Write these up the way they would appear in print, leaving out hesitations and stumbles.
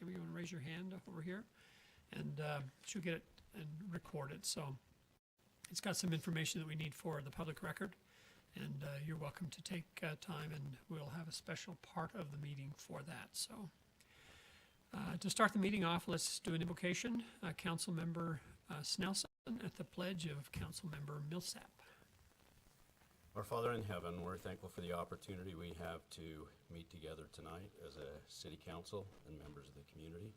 you want to raise your hand over here, and she'll get it and record it. So it's got some information that we need for the public record, and you're welcome to take time, and we'll have a special part of the meeting for that. So to start the meeting off, let's do an invocation. Council Member Snelson at the pledge of Council Member Millsap. Our Father in heaven, we're thankful for the opportunity we have to meet together tonight as a city council and members of the community.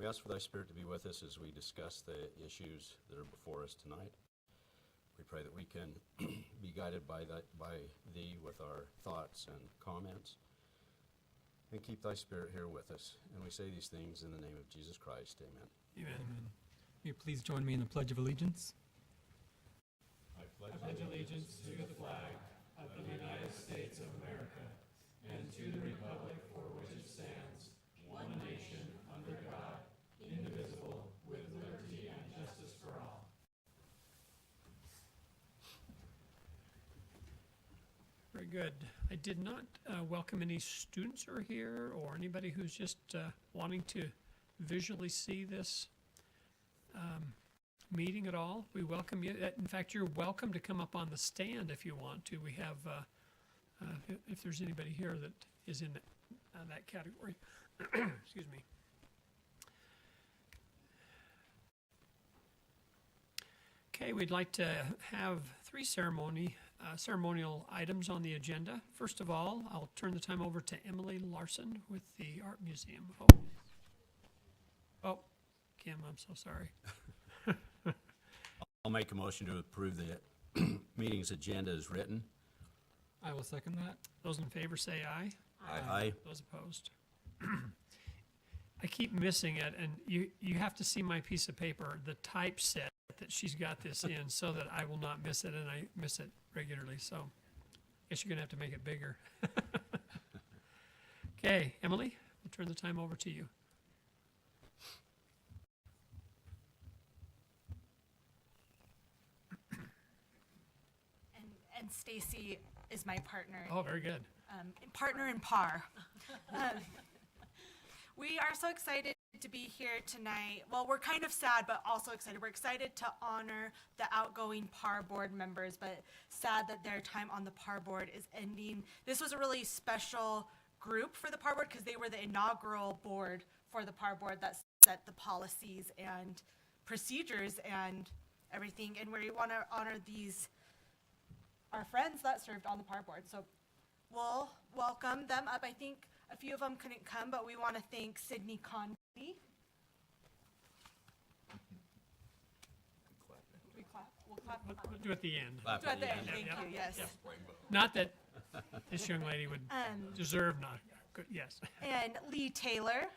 We ask for thy Spirit to be with us as we discuss the issues that are before us tonight. We pray that we can be guided by thee with our thoughts and comments, and keep thy Spirit here with us. And we say these things in the name of Jesus Christ. Amen. Amen. Amen. Will you please join me in the Pledge of Allegiance? I pledge pledge allegiance to the flag of the United States of America and to the republic for which it stands, one nation, under God, indivisible, with liberty and justice for all. Very good. I did not welcome any students who are here or anybody who's just wanting to visually see this meeting at all. We welcome you. In fact, you're welcome to come up on the stand if you want to. We have, if there's anybody here that is in that category. Excuse me. Okay, we'd like to have three ceremonial items on the agenda. First of all, I'll turn the time over to Emily Larson with the Art Museum. Oh, Kim, I'm so sorry. I'll make a motion to approve the meeting's agenda as written. I will second that. Those in favor say aye. Aye. Those opposed. I keep missing it, and you have to see my piece of paper, the typeset that she's got this in, so that I will not miss it, and I miss it regularly. So I guess you're going to have to make it bigger. Okay, Emily, we'll turn the time over to you. And Stacy is my partner. Oh, very good. Partner in par. We are so excited to be here tonight. Well, we're kind of sad, but also excited. We're excited to honor the outgoing PAR board members, but sad that their time on the PAR board is ending. This was a really special group for the PAR board because they were the inaugural board for the PAR board that set the policies and procedures and everything. And we want to honor our friends that served on the PAR board. So we'll welcome them up. I think a few of them couldn't come, but we want to thank Sydney Condy. We'll clap. We'll do it at the end. Clap Do at the end, Yep, thank yep, you, yes. yep. Not that this young lady would deserve not. Good, yes. And Lee Taylor.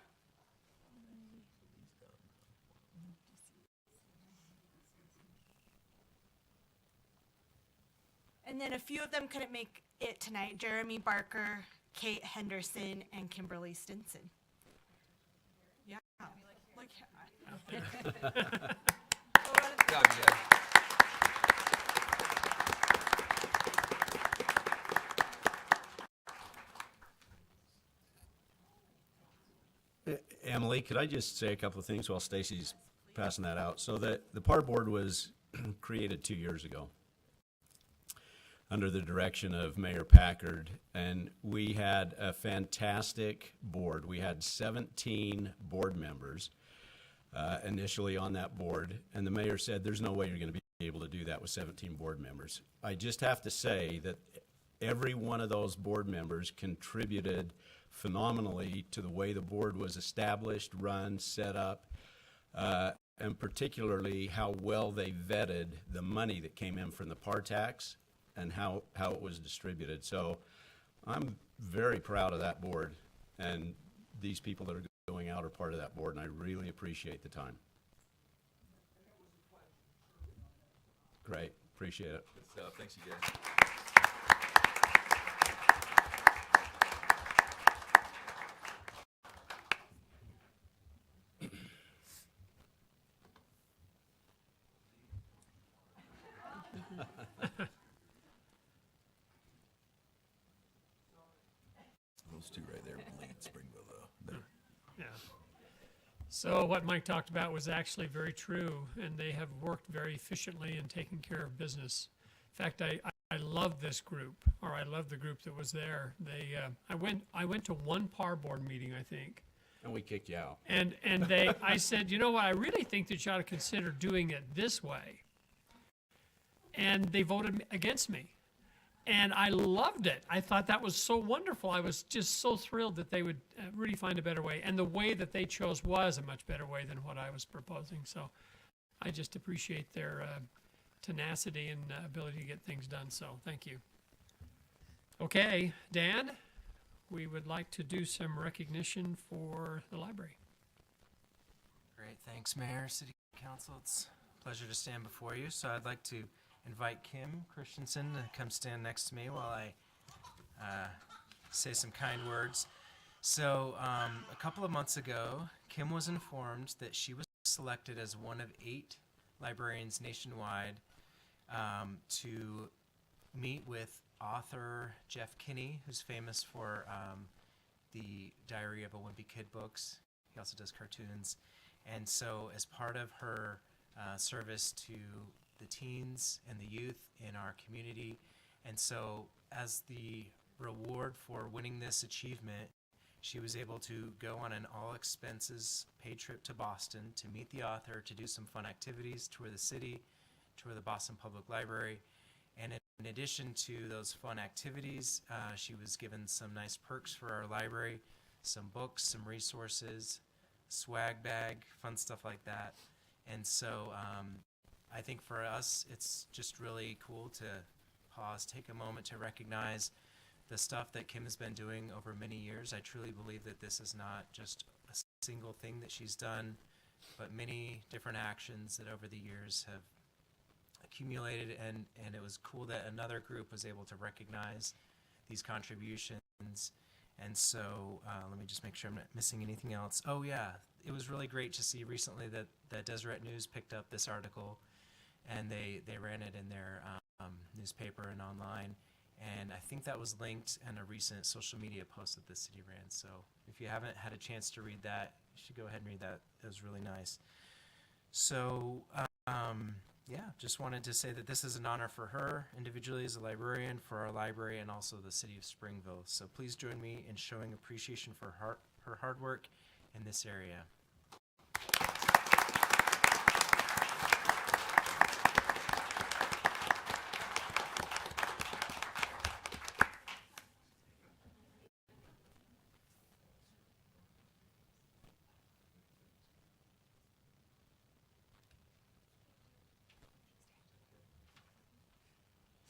And then a few of them couldn't make it tonight. Jeremy Barker, Kate Henderson, and Kimberly Stinson. Yeah. Look. Good job, you guys. Emily, could I just say a couple of things while Stacy's passing that out? So the PAR board was created 2 years ago under the direction of Mayor Packard, and we had a fantastic board. We had 17 board members initially on that board, and the mayor said, there's no way you're going to be able to do that with 17 board members. I just have to say that every one of those board members contributed phenomenally to the way the board was established, run, set up, and particularly how well they vetted the money that came in from the PAR tax and how it was distributed. So I'm very proud of that board, and these people that are going out are part of that board, and I really appreciate the time. Great, appreciate it. Good stuff. Thanks, you guys. Those two right there bleed Springville, though. Yeah. So what Mike talked about was actually very true, and they have worked very efficiently in taking care of business. In fact, I love this group, or I love the group that was there. They I went to one par board meeting, I think, And we kicked you out. and I said, you know what, I really think that you ought to consider doing it this way. And they voted against me. And I loved it. I thought that was so wonderful. I was just so thrilled that they would really find a better way. And the way that they chose was a much better way than what I was proposing. So I just appreciate their tenacity and ability to get things done. So thank you. Okay, Dan, we would like to do some recognition for the library. Great, thanks, Mayor, City Council. It's a pleasure to stand before you. So I'd like to invite Kim Christensen to come stand next to me while I say some kind words. So a couple of months ago, Kim was informed that she was selected as one of 8 librarians nationwide to meet with author Jeff Kinney, who's famous for the Diary of a Wimpy Kid books. He also does cartoons. And so as part of her service to the teens and the youth in our community, and so as the reward for winning this achievement, she was able to go on an all-expenses paid trip to Boston to meet the author, to do some fun activities, tour the city, tour the Boston Public Library. And in addition to those fun activities, she was given some nice perks for our library, some books, some resources, swag bag, fun stuff like that. And so I think for us, it's just really cool to pause, take a moment to recognize the stuff that Kim has been doing over many years. I truly believe that this is not just a single thing that she's done, but many different actions that over the years have accumulated, and it was cool that another group was able to recognize these contributions. And so let me just make sure I'm not missing anything else. Oh yeah, it was really great to see recently that the Deseret News picked up this article, and they ran it in their newspaper and online. And I think that was linked in a recent social media post that the city ran. So if you haven't had a chance to read that, you should go ahead and read that. It was really nice. So yeah, just wanted to say that this is an honor for her individually as a librarian, for our library, and also the city of Springville. So please join me in showing appreciation for her hard work in this area.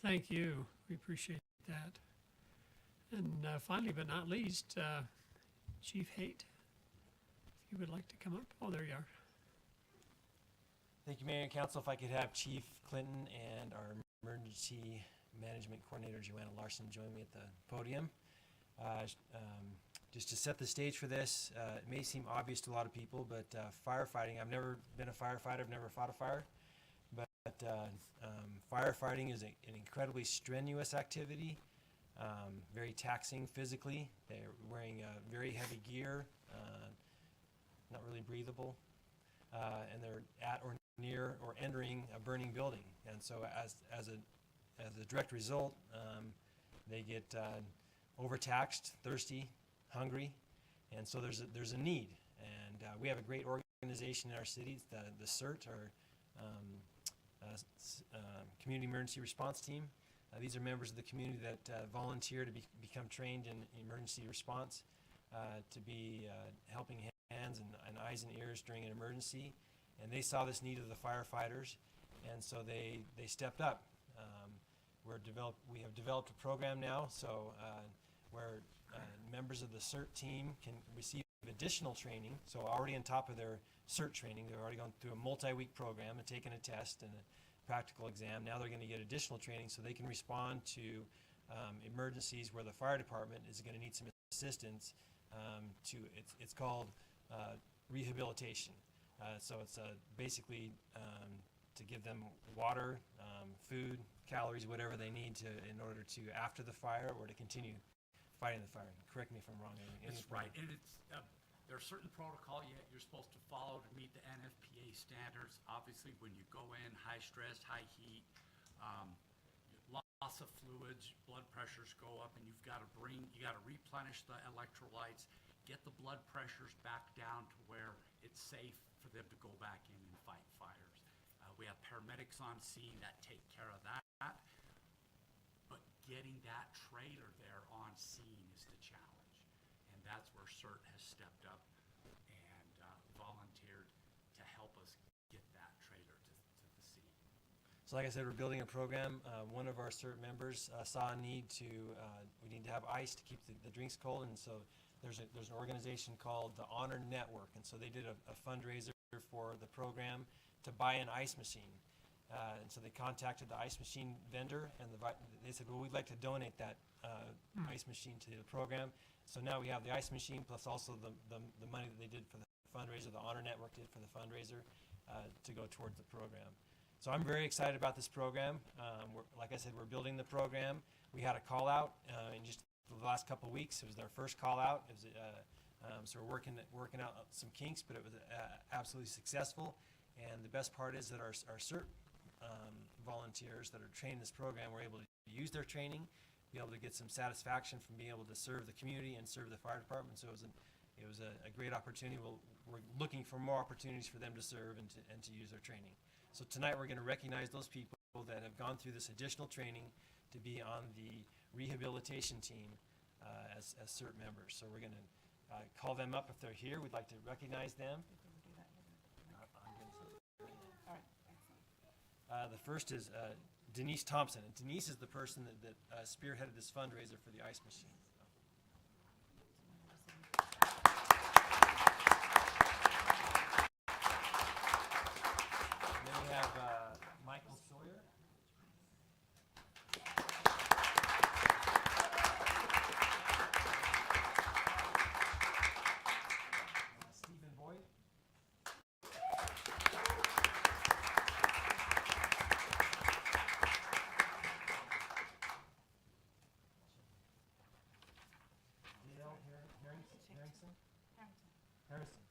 Thank you. We appreciate that. And finally, but not least, Chief Haight, if you would like to come up. Oh, there you are. Thank you, Mayor and Council. If I could have Chief Clinton and our Emergency Management Coordinator, Joanna Larson, join me at the podium. Just to set the stage for this, it may seem obvious to a lot of people, but firefighting, I've never been a firefighter, I've never fought a fire, but firefighting is an incredibly strenuous activity, very taxing physically. They're wearing very heavy gear, not really breathable, and they're at or near or entering a burning building. And so as a direct result, they get overtaxed, thirsty, hungry, and so there's a need. And we have a great organization in our city, the CERT, our Community Emergency Response Team. These are members of the community that volunteer to become trained in emergency response, to be helping hands and eyes and ears during an emergency. And they saw this need of the firefighters, and so they stepped up. We have developed a program now, so where members of the CERT team can receive additional training. So already on top of their CERT training, they've already gone through a multi-week program and taken a test and a practical exam. Now they're going to get additional training so they can respond to emergencies where the fire department is going to need some assistance. It's called rehabilitation. So it's basically to give them water, food, calories, whatever they need in order to, after the fire, or to continue fighting the fire. Correct me if I'm wrong. That's right. And it's, there's certain protocol you're supposed to follow to meet the NFPA standards. Obviously, when you go in, high stress, high heat, loss of fluids, blood pressures go up, and you got to replenish the electrolytes, get the blood pressures back down to where it's safe for them to go back in and fight fires. We have paramedics on scene that take care of that, but getting that trailer there on scene is the challenge, and that's where CERT has stepped up and volunteered to help us get that trailer to the scene. So like I said, we're building a program. One of our CERT members saw a need to, we need to have ice to keep the drinks cold, and so there's an organization called the Honor Network, and so they did a fundraiser for the program to buy an ice machine. And so they contacted the ice machine vendor, and they said, well, we'd like to donate that ice machine to the program. So now we have the ice machine plus also the money that they did for the fundraiser, the Honor Network did for the fundraiser to go towards the program. So I'm very excited about this program. Like I said, we're building the program. We had a call out in just the last couple of weeks. It was our first call out. It was, so we're working out some kinks, but it was absolutely successful. And the best part is that our CERT volunteers that are trained in this program were able to use their training, be able to get some satisfaction from being able to serve the community and serve the fire department. So it was a great opportunity. We're looking for more opportunities for them to serve and to use their training. So tonight we're going to recognize those people that have gone through this additional training to be on the rehabilitation team as CERT members. So we're going to call them up if they're here. We'd like to recognize them. The first is Denise Thompson. And Denise is the person that spearheaded this fundraiser for the ice machine. And then we have Michael Sawyer. Stephen Boyd. Harrison.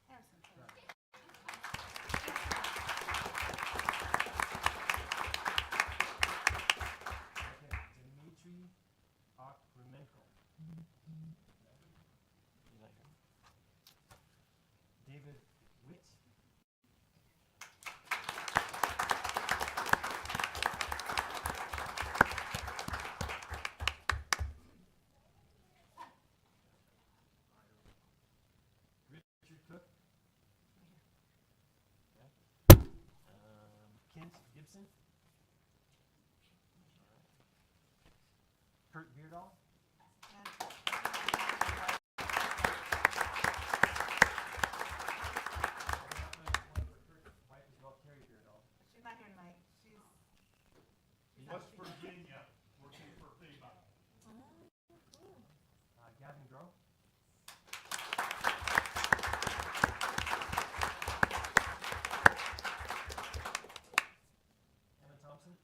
Okay, Dmitry Okhrimenko. David Witt. Richard Cook. Okay. Kent Gibson. Kurt Beardall. Kurt's wife as well, Carrie Beardall. She's not here tonight. West Virginia, working for FEMA. Gavin Groh. Emma Thompson.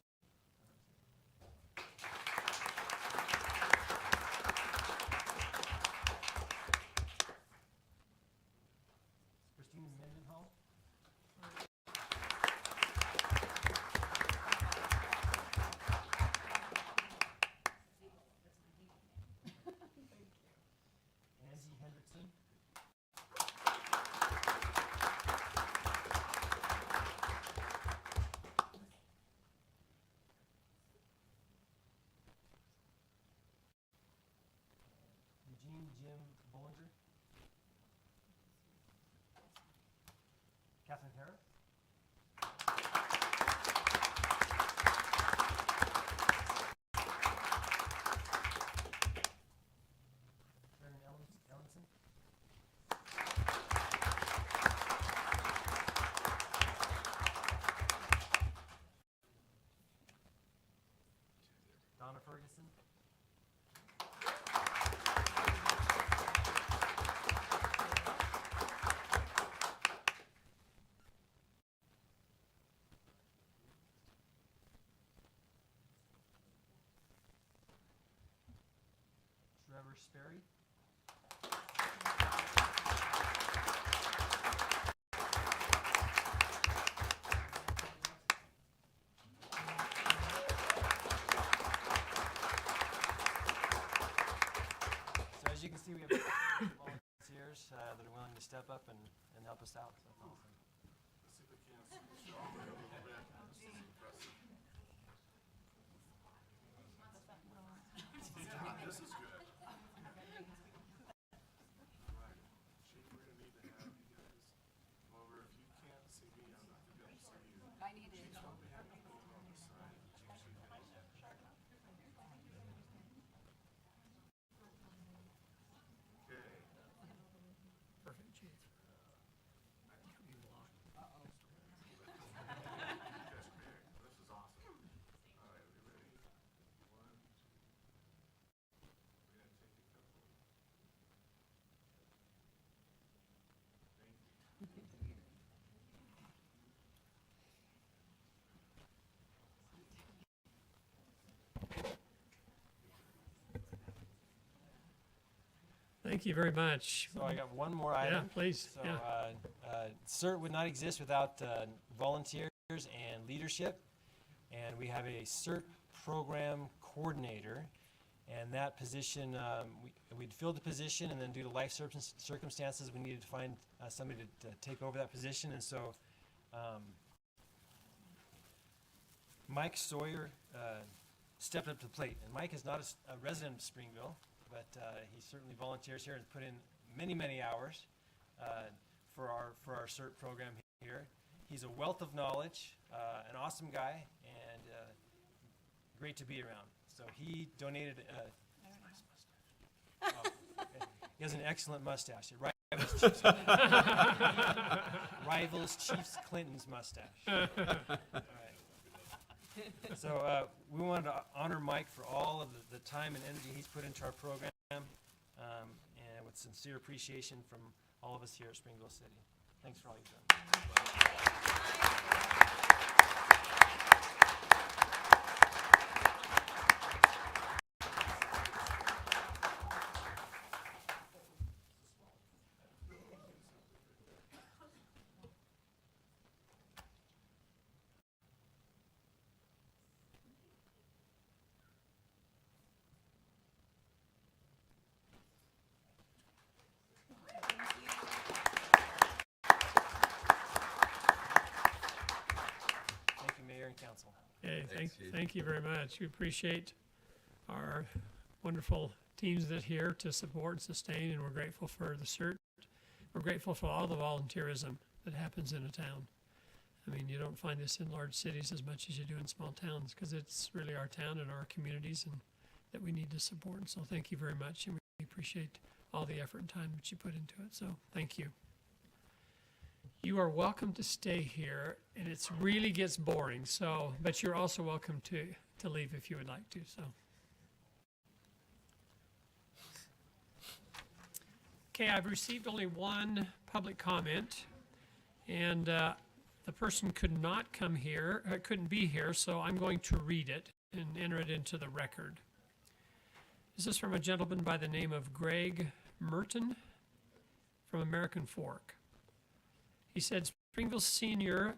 Christine Mendenhall. Angie Hendrickson. Eugene Jim Bollinger. Catherine Harris. Vernon Ellenson. Donna Ferguson. Trevor Sperry. that are willing to step up and help us out. So that's awesome. Perfect, Chief. Thank you very much. So I got one more Yeah, item. please. So Yeah. CERT would not exist without volunteers and leadership. And we have a CERT program coordinator. And that position, we'd filled the position, and then due to life circumstances, we needed to find somebody to take over that position. And so Mike Sawyer stepped up to the plate. And Mike is not a resident of Springville, but he certainly volunteers here and put in many, many hours for our CERT program here. He's a wealth of knowledge, an awesome guy, and great to be around. So he donated. Oh, okay. He has an excellent mustache. It rivals Chiefs Clinton's mustache. All right. So we wanted to honor Mike for all of the time and energy he's put into our program, and with sincere appreciation from all of us here at Springville City. Thanks for all you've done. Thank you, Mayor and Council. Okay, Thanks, Chief. thank you very much. We appreciate our wonderful teams that are here to support and sustain, and we're grateful for the CERT. We're grateful for all the volunteerism that happens in a town. I mean, you don't find this in large cities as much as you do in small towns, because it's really our town and our communities and that we need to support. So thank you very much, and we appreciate all the effort and time that you put into it. So thank you. You are welcome to stay here, and it really gets boring. So, but you're also welcome to leave if you would like to. So, okay, I've received only one public comment, and the person could not come here, couldn't be here. So I'm going to read it and enter it into the record. This is from a gentleman by the name of Greg Merton from American Fork. He said, Springville Senior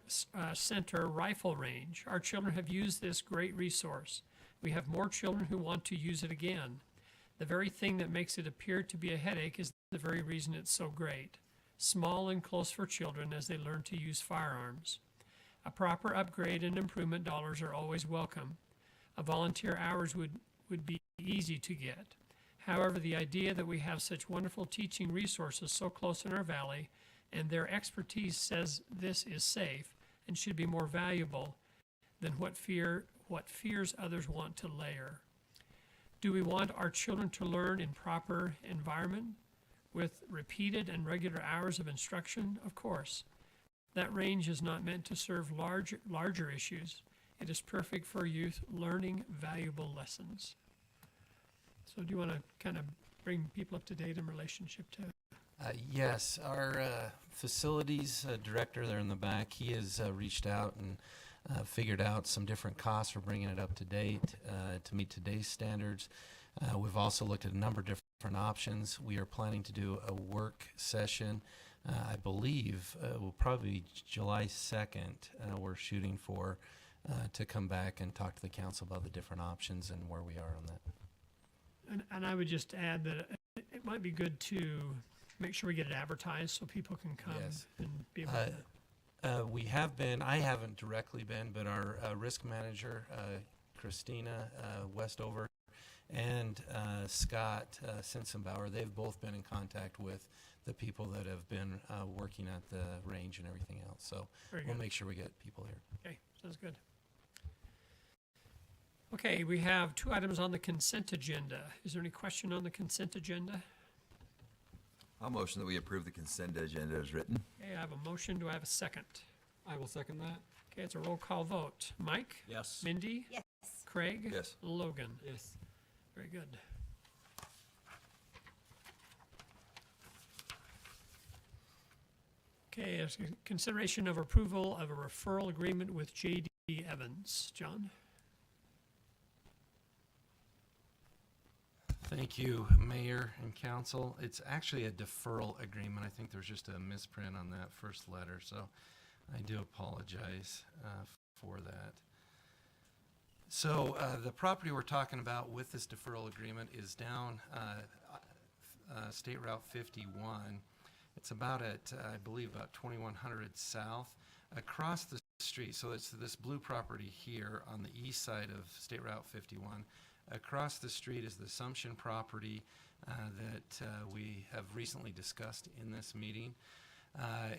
Center Rifle Range. Our children have used this great resource. We have more children who want to use it again. The very thing that makes it appear to be a headache is the very reason it's so great. Small and close for children as they learn to use firearms. A proper upgrade and improvement dollars are always welcome. A volunteer hours would be easy to get. However, the idea that we have such wonderful teaching resources so close in our valley and their expertise says this is safe and should be more valuable than what fears others want to layer. Do we want our children to learn in proper environment with repeated and regular hours of instruction? Of course. That range is not meant to serve larger issues. It is perfect for youth learning valuable lessons. So do you want to kind of bring people up to date in relationship to? Yes, our facilities director there in the back, he has reached out and figured out some different costs for bringing it up to date to meet today's standards. We've also looked at a number of different options. We are planning to do a work session. I believe will probably be July 2nd. We're shooting for to come back and talk to the council about the different options and where we are on that. And I would just add that it might be good to make sure we get it advertised so people can come Yes. and be able We have been, I haven't directly been, but our risk manager, Christina Westover, and Scott Sensenbauer, they've both been in contact with the people that have been working at the range and everything else. So Very we'll good. make sure we get people here. Okay, sounds good. Okay, we have 2 items on the consent agenda. Is there any question on the consent agenda? I'll motion that we approve the consent agenda as written. Okay, I have a motion. Do I have a second? I will second that. Okay, it's a roll call vote. Mike? Yes. Mindy? Yes. Craig? Yes. Logan? Yes. Very good. Okay, it's a consideration of approval of a referral agreement with J.D. Evans. John? Thank you, Mayor and Council. It's actually a deferral agreement. I think there's just a misprint on that first letter, so I do apologize for that. So the property we're talking about with this deferral agreement is down State Route 51. It's about at, I believe, about 2100 south. Across the street, so it's this blue property here on the east side of State Route 51. Across the street is the Assumption property that we have recently discussed in this meeting.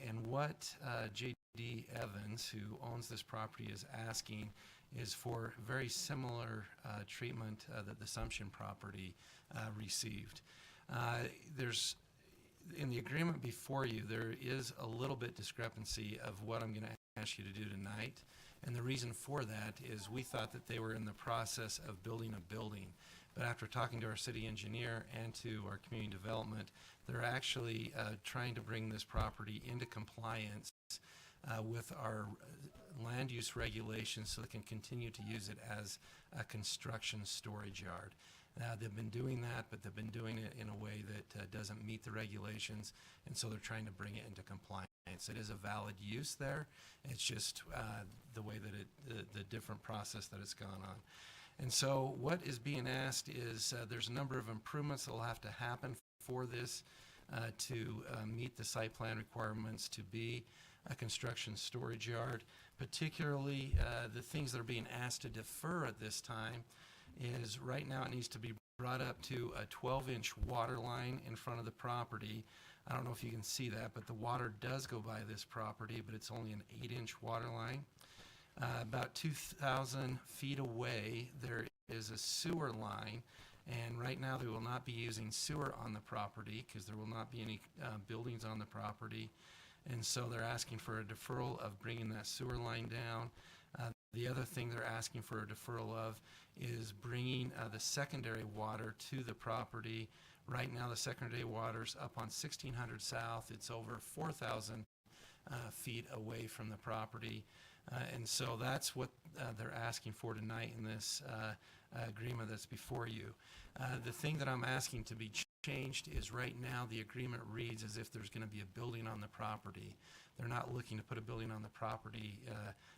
And what J.D. Evans, who owns this property, is asking is for very similar treatment that the Assumption property received. There's in the agreement before you, there is a little bit discrepancy of what I'm going to ask you to do tonight. And the reason for that is we thought that they were in the process of building a building. But after talking to our city engineer and to our community development, they're actually trying to bring this property into compliance with our land use regulations so they can continue to use it as a construction storage yard. They've been doing that, but they've been doing it in a way that doesn't meet the regulations, and so they're trying to bring it into compliance. It is a valid use there. It's just the way that the different process that it's gone on. And so what is being asked is there's a number of improvements that will have to happen for this to meet the site plan requirements to be a construction storage yard. Particularly the things that are being asked to defer at this time is right now it needs to be brought up to a 12-inch water line in front of the property. I don't know if you can see that, but the water does go by this property, but it's only an 8-inch water line. About 2,000 feet away, there is a sewer line, and right now they will not be using sewer on the property because there will not be any buildings on the property. And so they're asking for a deferral of bringing that sewer line down. The other thing they're asking for a deferral of is bringing the secondary water to the property. Right now, the secondary water's up on 1600 South. It's over 4,000 feet away from the property. And so that's what they're asking for tonight in this agreement that's before you. The thing that I'm asking to be changed is right now the agreement reads as if there's going to be a building on the property. They're not looking to put a building on the property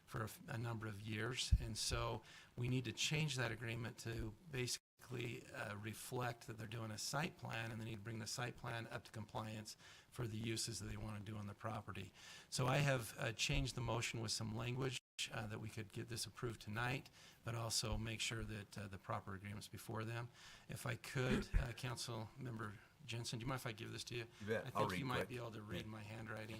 for a number of years, and so we need to change that agreement to basically reflect that they're doing a site plan, and they need to bring the site plan up to compliance for the uses that they want to do on the property. So I have changed the motion with some language that we could get this approved tonight, but also make sure that the proper agreement's before them. If I could, Council Member Jensen, do you mind if I give this to you? You bet. I I'll think you read might quick. be able to read my handwriting.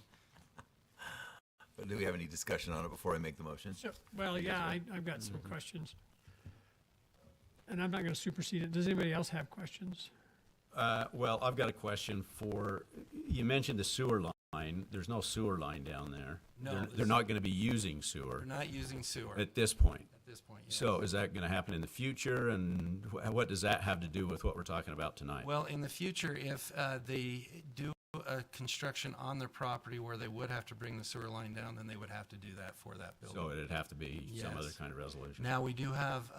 But do we have any discussion on it before I make the motion? So, well, yeah, I've got some questions. And I'm not going to supersede it. Does anybody else have questions? Well, I've got a question for, you mentioned the sewer line. There's no sewer line down there. No, They're there's- not going to be using sewer We're not using sewer at this point. at this point. Yes. So is that going to happen in the future, and what does that have to do with what we're talking about tonight? Well, in the future, if they do a construction on their property where they would have to bring the sewer line down, then they would have to do that for that building. So it'd have to be some other Yes. kind of resolution. Now, we do have,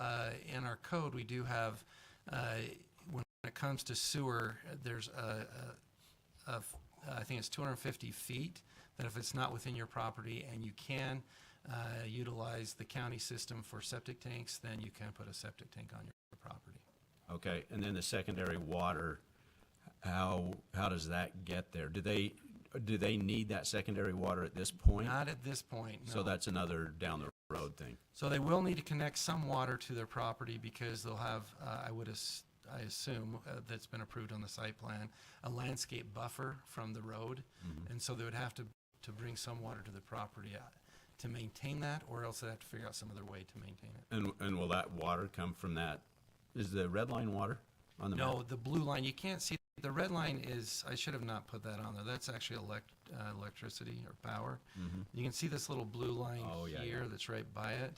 in our code, we do have, when it comes to sewer, there's I think it's 250 feet, that if it's not within your property and you can utilize the county system for septic tanks, then you can put a septic tank on your property. Okay, and then the secondary water, how does that get there? Do they need that secondary water at this point? Not at this point, no. So that's another down the road thing. So they will need to connect some water to their property because they'll have, I assume, that's been approved on the site plan, a landscape buffer from the road. And so they would have to bring some water to the property to maintain that, or else they have to figure out some other way to maintain it. And will that water come from that? Is the red line water on the map? No, the blue line, you can't see. The red line is, I should have not put that on there. That's actually electricity or power. You can see this little blue line here that's right by it.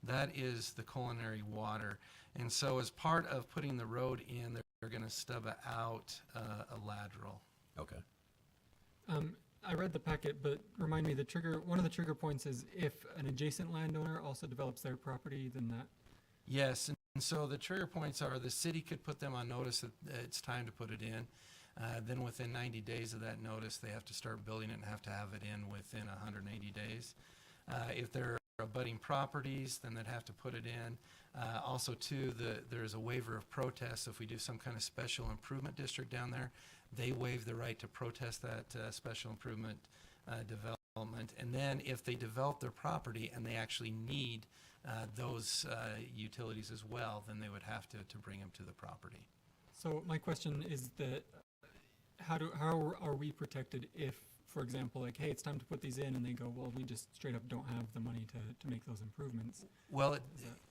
That is the culinary water. And so as part of putting the road in, they're going to stub out a lateral. Okay. I read the packet, but remind me, one of the trigger points is if an adjacent landowner also develops their property, then that. Yes, and so the trigger points are the city could put them on notice that it's time to put it in. Then within 90 days of that notice, they have to start building it and have to have it in within 180 days. If there are abutting properties, then they'd have to put it in. Also, too, there's a waiver of protest. If we do some kind of special improvement district down there, they waive the right to protest that special improvement development. And then if they develop their property and they actually need those utilities as well, then they would have to bring them to the property. So my question is that how are we protected if, for example, like, hey, it's time to put these in, and they go, well, we just straight up don't have the money to make those improvements? Well,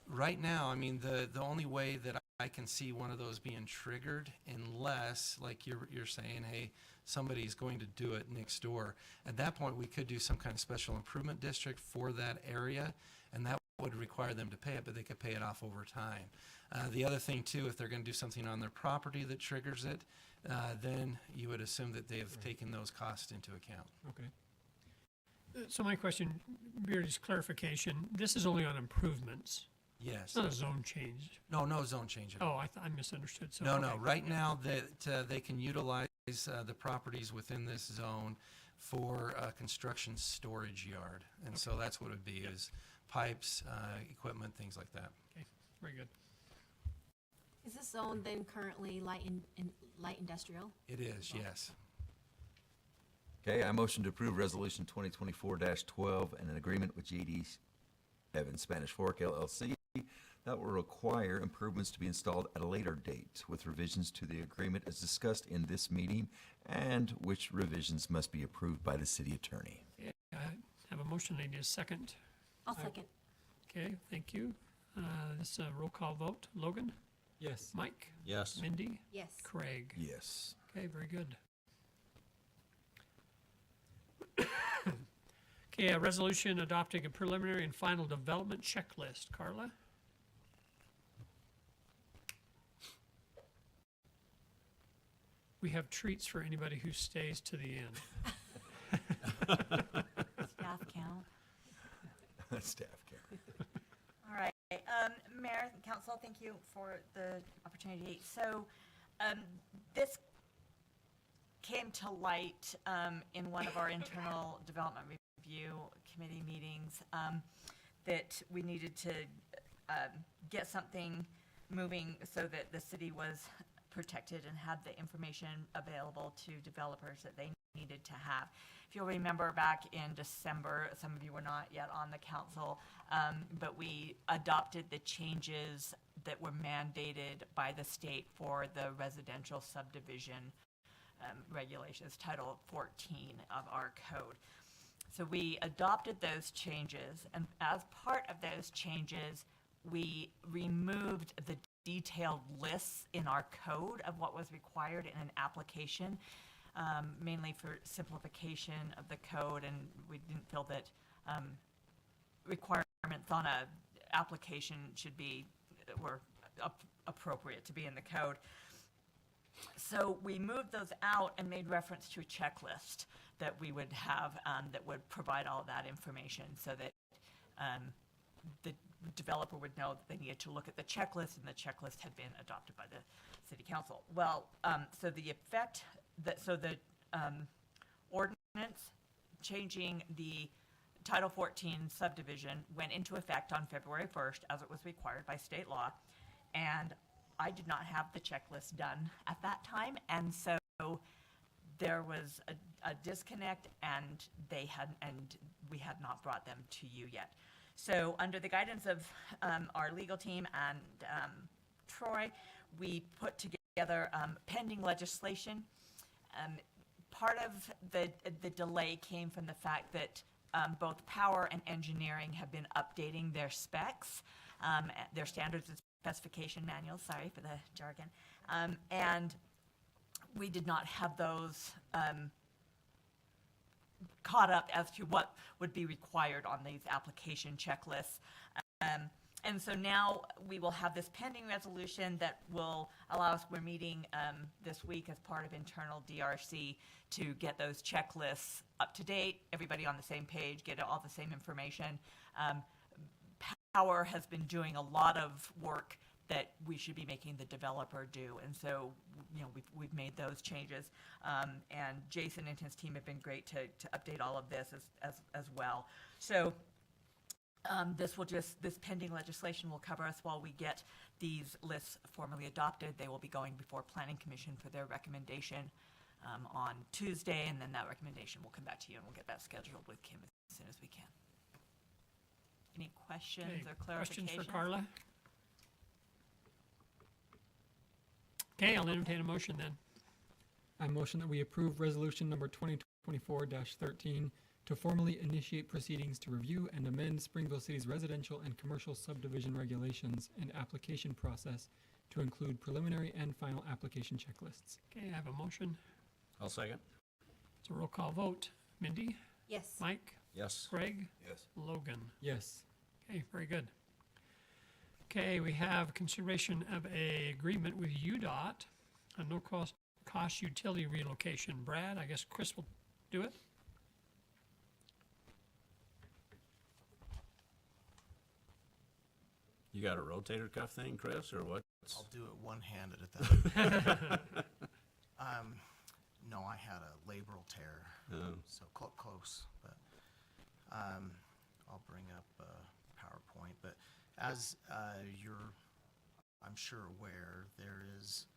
right now, I mean, the only way that I can see one of those being triggered, unless, like you're saying, hey, somebody's going to do it next door. At that point, we could do some kind of special improvement district for that area, and that would require them to pay it, but they could pay it off over time. The other thing, too, if they're going to do something on their property that triggers it, then you would assume that they have taken those costs into account. Okay. So my question, Beardy's clarification, this is only on improvements. Yes. It's not a zone change. No zone change at Oh, all. I misunderstood. So, No. okay. Right now, that they can utilize the properties within this zone for a construction storage yard. And so that's what it would be, is pipes, equipment, things like that. Okay, very good. Is this zone then currently light industrial? It is, yes. Okay, I motion to approve Resolution 2024-12 and an agreement with J.D. Evans Spanish Fork LLC that will require improvements to be installed at a later date with revisions to the agreement as discussed in this meeting, and which revisions must be approved by the city attorney. Okay, I have a motion. I need a second. I'll second. Okay, thank you. This is a roll call vote. Logan? Yes. Mike? Yes. Mindy? Yes. Craig? Yes. Okay, very good. Okay, a resolution adopting a preliminary and final development checklist. Carla? We have treats for anybody who stays to the end. Staff count. Staff care. All right, Mayor, Council, thank you for the opportunity. So, this came to light in one of our internal development review committee meetings, that we needed to get something moving so that the city was protected and had the information available to developers that they needed to have. If you'll remember back in December, some of you were not yet on the council, but we adopted the changes that were mandated by the state for the residential subdivision regulations, Title 14 of our code. So we adopted those changes, and as part of those changes, we removed the detailed lists in our code of what was required in an application, mainly for simplification of the code, and we didn't feel that requirements on a application were appropriate to be in the code. So we moved those out and made reference to a checklist that we would have that would provide all that information, so that the developer would know that they needed to look at the checklist, and the checklist had been adopted by the city council. Well, so the ordinance changing the Title 14 subdivision went into effect on February 1st, as it was required by state law, and I did not have the checklist done at that time, and so there was a disconnect, and we had not brought them to you yet. So under the guidance of our legal team and Troy, we put together pending legislation. Part of the delay came from the fact that both power and engineering have been updating their specs, their standards and specification manuals, sorry for the jargon, and we did not have those caught up as to what would be required on these application checklists. And so now we will have this pending resolution that will allow us, we're meeting this week as part of internal DRC to get those checklists up to date, everybody on the same page, get all the same information. Power has been doing a lot of work that we should be making the developer do. And so, we've made those changes. And Jason and his team have been great to update all of this as well. So this pending legislation will cover us while we get these lists formally adopted. They will be going before Planning Commission for their recommendation on Tuesday, and then that recommendation will come back to you, and we'll get that scheduled with Kim as soon as we can. Any questions Okay, or clarifications? questions for Carla? Okay, I'll entertain a motion then. I motion that we approve resolution number 2024-13 to formally initiate proceedings to review and amend Springville City's residential and commercial subdivision regulations and application process to include preliminary and final application checklists. Okay, I have a motion. I'll second. It's a roll call vote. Mindy? Yes. Mike? Yes. Greg? Yes. Logan? Yes. Okay, very good. Okay, we have consideration of a agreement with UDOT, a no-cost utility relocation. Brad, I guess Chris will do it? You got a rotator cuff thing, Chris, or what? I'll do it one-handed at that. No, I had a labral tear, so close, but I'll bring up PowerPoint. But as you're, I'm sure, aware, there is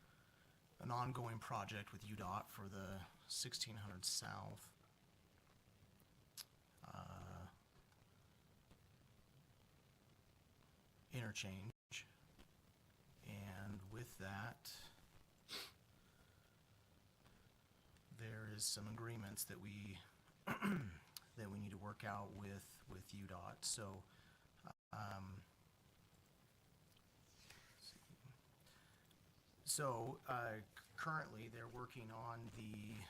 an ongoing project with UDOT for the 1600 South interchange, and with that, there is some agreements that we that we need to work out with UDOT. So currently they're working on the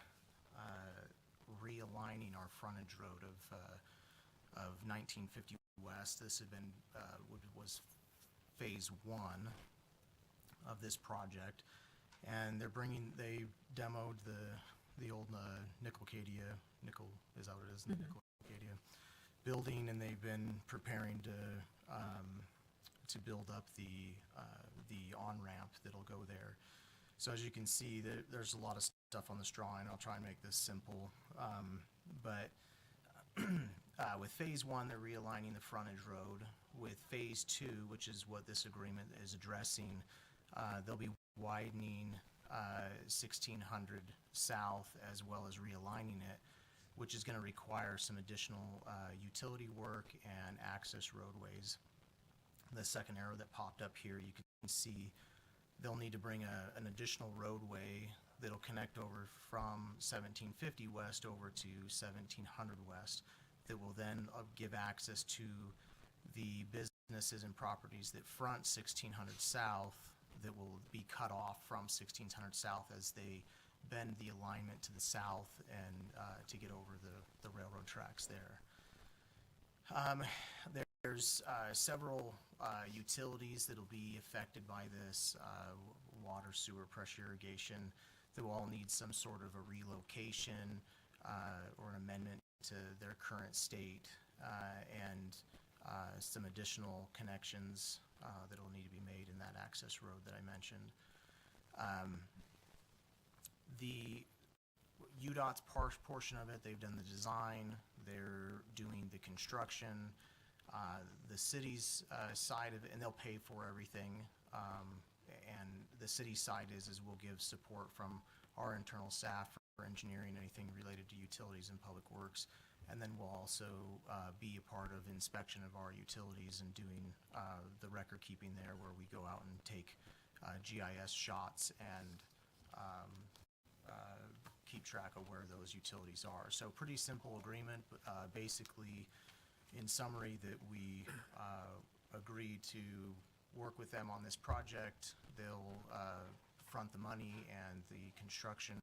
realigning our frontage road of 1950 West. This had been was phase one of this project, and they demoed the old Nickel-Cadia, is that what it is? Nickel-Cadia building, and they've been preparing to build up the on-ramp that'll go there. So as you can see, there's a lot of stuff on this drawing. I'll try and make this simple, but with phase one, they're realigning the frontage road. With phase two, which is what this agreement is addressing, they'll be widening 1600 South as well as realigning it, which is going to require some additional utility work and access roadways. The second arrow that popped up here, you can see they'll need to bring an additional roadway that'll connect over from 1750 West over to 1700 West that will then give access to the businesses and properties that front 1600 South that will be cut off from 1600 South as they bend the alignment to the south and to get over the railroad tracks there. There's several utilities that'll be affected by this, water, sewer, pressure irrigation, that will all need some sort of a relocation or an amendment to their current state, and some additional connections that will need to be made in that access road that I mentioned. The UDOT's portion of it, they've done the design, they're doing the construction. The city's side of it, and they'll pay for everything. And the city side is we'll give support from our internal staff for engineering, anything related to utilities and public works. And then we'll also be a part of inspection of our utilities and doing the record keeping there, where we go out and take GIS shots and keep track of where those utilities are. So pretty simple agreement, but basically, in summary, that we agree to work with them on this project. They'll front the money and the construction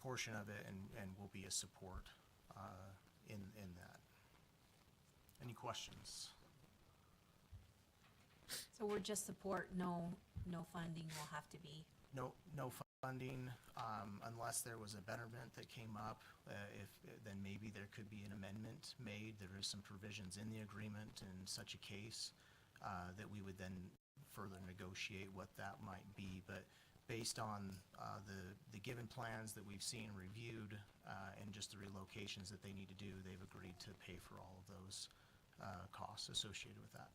portion of it, and will be a support in that. Any questions? So we're just support, no funding will have to be. No funding, unless there was a betterment that came up. Then maybe there could be an amendment made. There is some provisions in the agreement in such a case that we would then further negotiate what that might be. But based on the given plans that we've seen and reviewed, and just the relocations that they need to do, they've agreed to pay for all of those costs associated with that.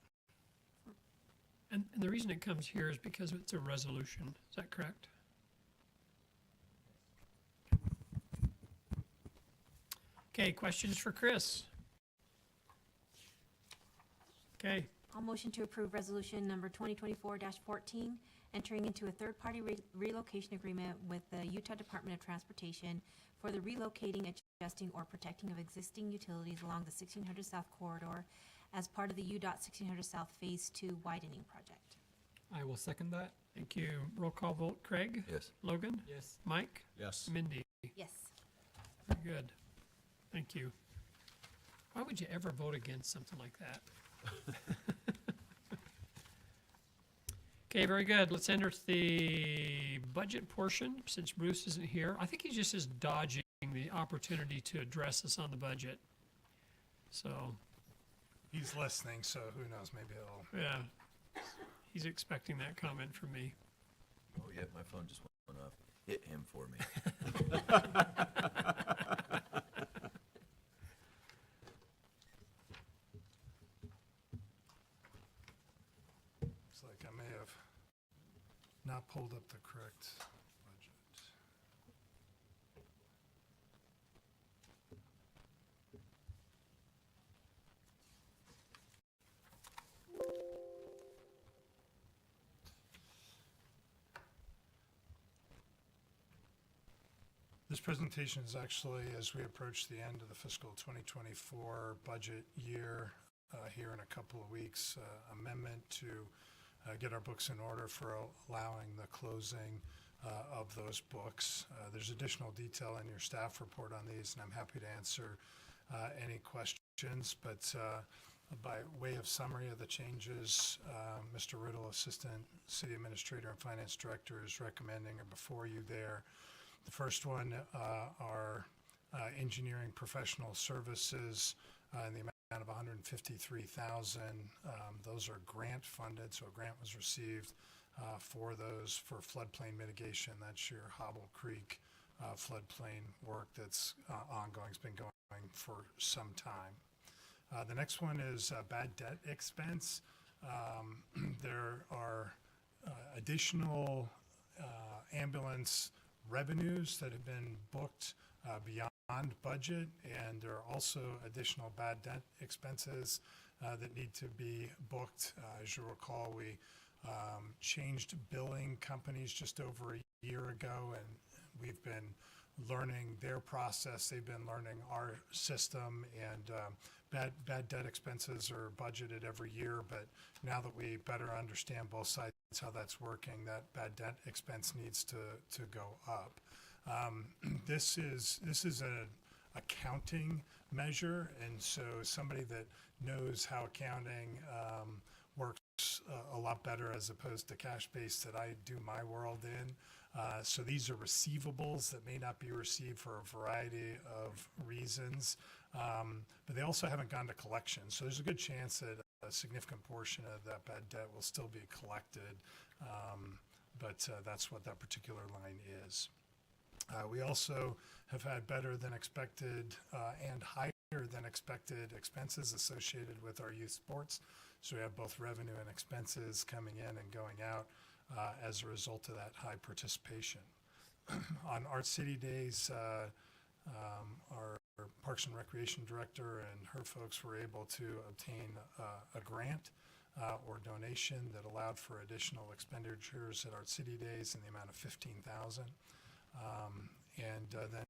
And the reason it comes here is because it's a resolution. Is that correct? Okay, questions for Chris? Okay, I'll motion to approve resolution number 2024-14, entering into a third-party relocation agreement with the Utah Department of Transportation for the relocating, adjusting, or protecting of existing utilities along the 1600 South corridor as part of the UDOT 1600 South Phase 2 widening project. I will second that. thank you. Roll call vote. Craig? Yes. Logan? Yes. Mike? Yes. Mindy? Yes. Very good. Thank you. Why would you ever vote against something like that? Okay, very good. Let's enter the budget portion, since Bruce isn't here. I think he just is dodging the opportunity to address us on the budget. So, He's listening, so who knows, maybe he'll. yeah, he's expecting that comment from me. Oh, yeah, my phone just went off. Hit him for me. It's like I may have not pulled up the correct budget. This presentation is actually, as we approach the end of the fiscal 2024 budget year, here in a couple of weeks, amendment to get our books in order for allowing the closing of those books. There's additional detail in your staff report on these, and I'm happy to answer any questions. But by way of summary of the changes, Mr. Riddle, Assistant City Administrator and Finance Director, is recommending are before you there. The first one are engineering professional services in the amount of $153,000. Those are grant funded, so a grant was received for those for floodplain mitigation. That's your Hobble Creek floodplain work that's ongoing. It's been going for some time. The next one is bad debt expense. There are additional ambulance revenues that have been booked beyond budget, and there are also additional bad debt expenses that need to be booked. As you recall, we changed billing companies just over a year ago, and we've been learning their process. They've been learning our system, and bad debt expenses are budgeted every year, but now that we better understand both sides how that's working, that bad debt expense needs to go up. This is an accounting measure, and so somebody that knows how accounting works a lot better as opposed to cash-based that I do my world in. So these are receivables that may not be received for a variety of reasons, but they also haven't gone to collection. So there's a good chance that a significant portion of that bad debt will still be collected, but that's what that particular line is. We also have had better than expected and higher than expected expenses associated with our youth sports. So we have both revenue and expenses coming in and going out as a result of that high participation. On Art City Days, our Parks and Recreation Director and her folks were able to obtain a grant or donation that allowed for additional expenditures at Art City Days in the amount of $15,000. Then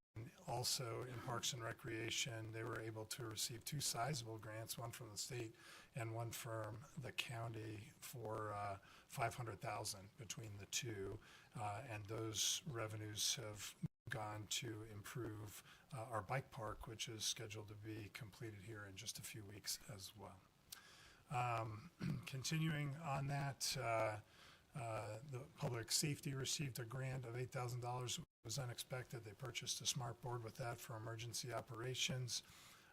also in Parks and Recreation, they were able to receive two sizable grants, one from the state and one from the county for $500,000 between the two. And those revenues have gone to improve our bike park, which is scheduled to be completed here in just a few weeks as well. Continuing on that, the public safety received a grant of $8,000. It was unexpected. They purchased a smart board with that for emergency operations.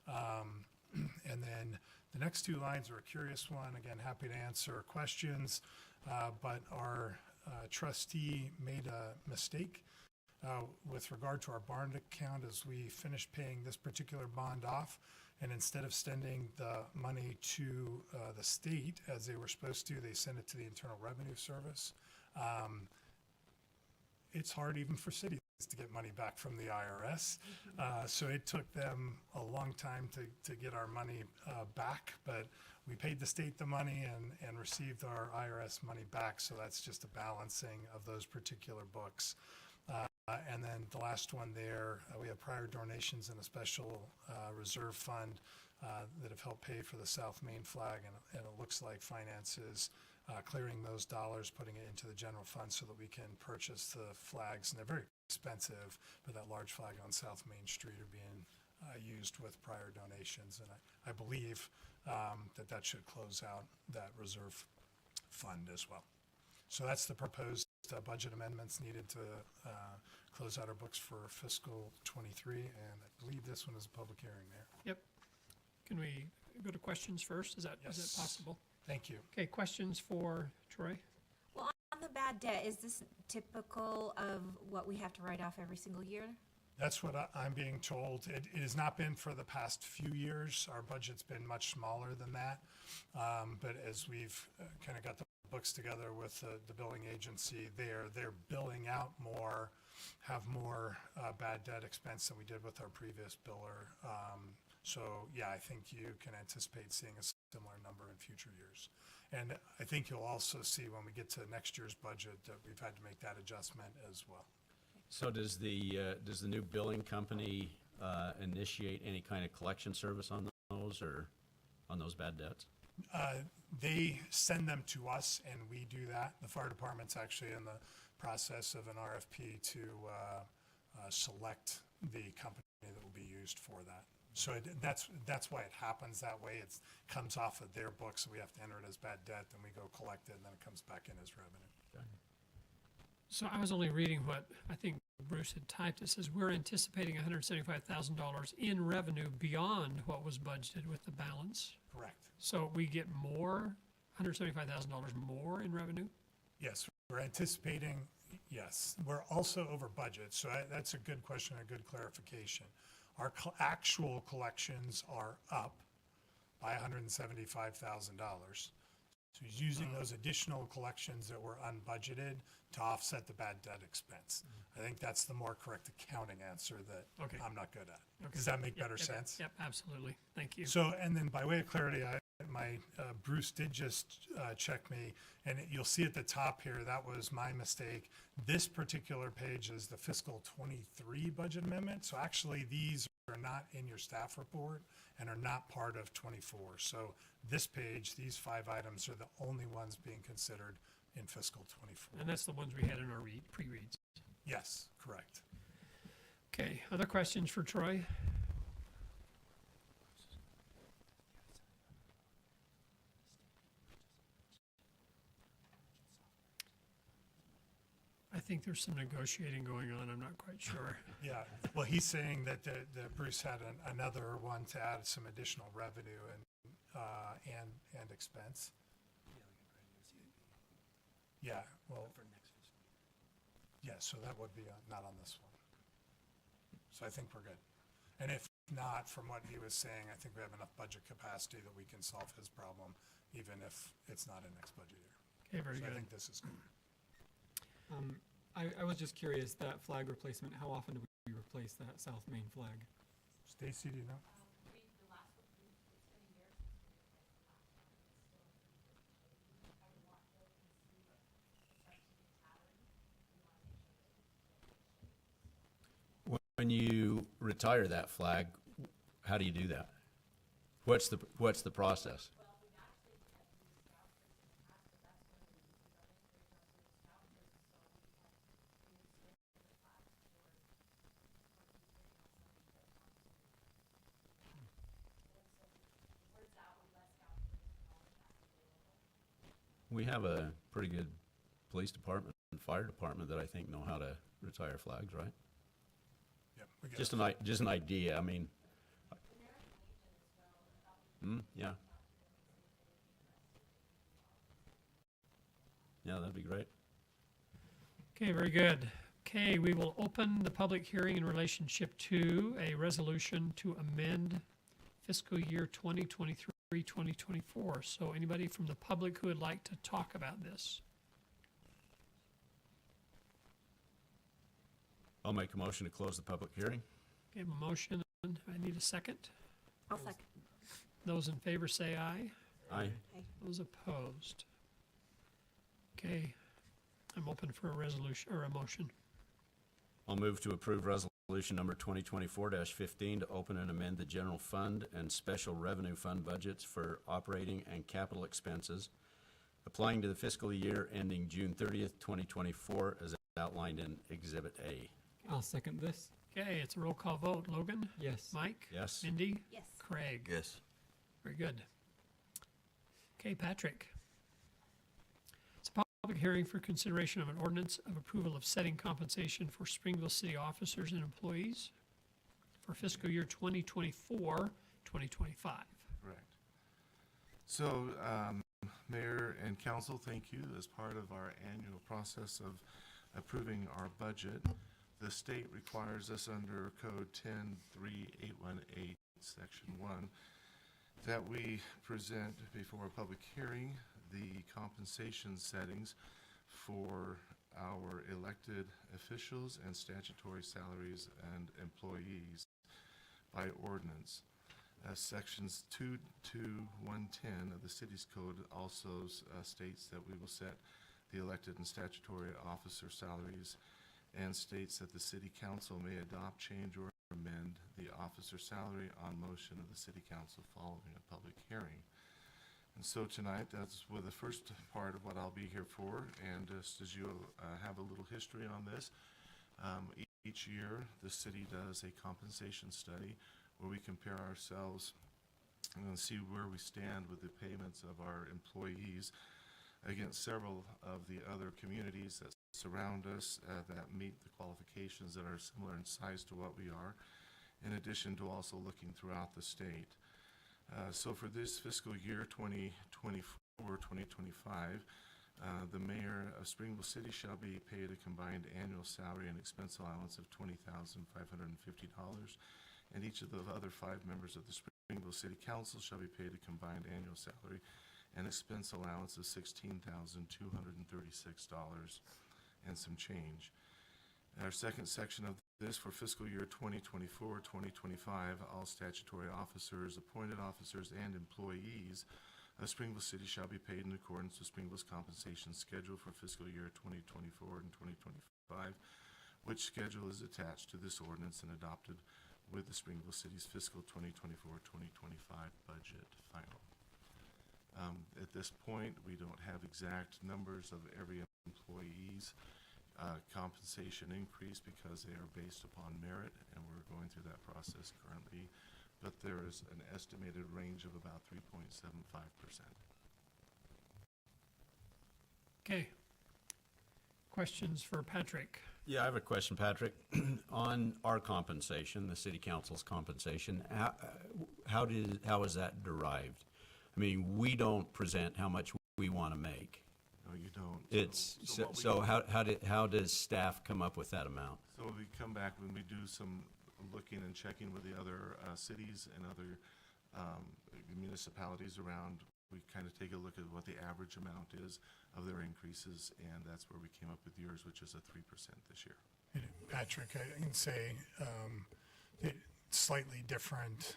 And then the next two lines are a curious one. Again, happy to answer questions, but our trustee made a mistake with regard to our bond account as we finished paying this particular bond off. And instead of sending the money to the state as they were supposed to, they sent it to the Internal Revenue Service. It's hard even for cities to get money back from the IRS. So it took them a long time to get our money back, but we paid the state the money and received our IRS money back. So that's just a balancing of those particular books. And then the last one there, we have prior donations in a special reserve fund that have helped pay for the South Main flag, and it looks like finance is clearing those dollars, putting it into the general fund so that we can purchase the flags. And they're very expensive, but that large flag on South Main Street are being used with prior donations. And I believe that should close out that reserve fund as well. So that's the proposed budget amendments needed to close out our books for fiscal '23, and I believe this one is a public hearing there. Yep. Can we go to questions first? Is that possible? Thank you. Okay, questions for Troy? Well, on the bad debt, is this typical of what we have to write off every single year? That's what I'm being told. It has not been for the past few years. Our budget's been much smaller than that. But as we've kind of got the books together with the billing agency, they're billing out more, have more bad debt expense than we did with our previous biller. So yeah, I think you can anticipate seeing a similar number in future years. And I think you'll also see when we get to next year's budget that we've had to make that adjustment as well. So does the new billing company initiate any kind of collection service on those or on those bad debts? They send them to us and we do that. The fire department's actually in the process of an RFP to select the company that will be used for that. So that's why it happens that way. It comes off of their books, so we have to enter it as bad debt, then we go collect it, and then it comes back in as revenue. Okay. So I was only reading what I think Bruce had typed. It says we're anticipating $175,000 in revenue beyond what was budgeted with the balance. Correct. So we get more, $175,000 more in revenue? Yes, we're anticipating, yes. We're also over budget, so that's a good question, a good clarification. Our actual collections are up by $175,000. So he's using those additional collections that were unbudgeted to offset the bad debt expense. I think that's the more correct accounting answer that I'm not good at. Okay. Does that make better sense? Yep, absolutely. Thank you. So, and then by way of clarity, Bruce did just check me, and you'll see at the top here, that was my mistake. This particular page is the fiscal '23 budget amendment. So actually, these are not in your staff report and are not part of '24. So this page, these 5 items are the only ones being considered in fiscal '24. And that's the ones we had in our pre-reads. Yes, correct. Okay, other questions for Troy? I think there's some negotiating going on. I'm not quite sure. Yeah, well, he's saying that Bruce had another one to add some additional revenue and expense. Yeah, well, yeah, so that would be not on this one. So I think we're good. And if not, from what he was saying, I think we have enough budget capacity that we can solve his problem, even if it's not in next budget year. Okay, very So good. I think this is good. I was just curious, that flag replacement, how often do we replace that South Main flag? Stacy, do you know? When you retire that flag, how do you do that? What's the process? We have a pretty good police department and fire department that I think know how to retire flags, right? Yep. We got Just an idea. I mean, yeah. Yeah, that'd be great. Okay, very good. Okay, we will open the public hearing in relationship to a resolution to amend fiscal year 2023-2024. So anybody from the public who would like to talk about this? I'll make a motion to close the public hearing. Okay, I have a motion. I need a second. I'll second. Those in favor say aye. Aye. Those opposed. Okay, I'm open for a resolution or a motion. I'll move to approve resolution number 2024-15 to open and amend the general fund and special revenue fund budgets for operating and capital expenses applying to the fiscal year ending June 30th, 2024 as outlined in Exhibit A. I'll second this. Okay, it's a roll call vote. Logan? Yes. Mike? Yes. Mindy? Yes. Craig? Yes. Very good. Okay, Patrick. It's a public hearing for consideration of an ordinance of approval of setting compensation for Springville city officers and employees for fiscal year 2024-2025. Correct. So, Mayor and Council, thank you. As part of our annual process of approving our budget, the state requires us under Code 103818, Section 1, that we present before a public hearing the compensation settings for our elected officials and statutory salaries and employees by ordinance. Sections 2 to 110 of the city's code also states that we will set the elected and statutory officer salaries and states that the city council may adopt, change, or amend the officer salary on motion of the city council following a public hearing. And so tonight, that's with the first part of what I'll be here for, and just as you have a little history on this, each year the city does a compensation study where we compare ourselves and see where we stand with the payments of our employees against several of the other communities that surround us that meet the qualifications that are similar in size to what we are, in addition to also looking throughout the state. So for this fiscal year 2024-2025, the mayor of Springville City shall be paid a combined annual salary and expense allowance of $20,550, and each of the other 5 members of the Springville City Council shall be paid a combined annual salary and expense allowance of $16,236 and some change. Our second section of this for fiscal year 2024-2025, all statutory officers, appointed officers, and employees of Springville City shall be paid in accordance with Springville's compensation schedule for fiscal year 2024 and 2025, which schedule is attached to this ordinance and adopted with the Springville City's fiscal 2024-2025 budget final. At this point, we don't have exact numbers of every employee's compensation increase because they are based upon merit, and we're going through that process currently, but there is an estimated range of about 3.75%. Okay. Questions for Patrick? Yeah, I have a question, Patrick. On our compensation, the city council's compensation, how is that derived? I mean, we don't present how much we want to make. No, you don't. How does staff come up with that amount? So we come back when we do some looking and checking with the other cities and other municipalities around we kind of take a look at what the average amount is of their increases, and that's where we came up with yours, which is a 3% this year. Patrick, I can say it's slightly different.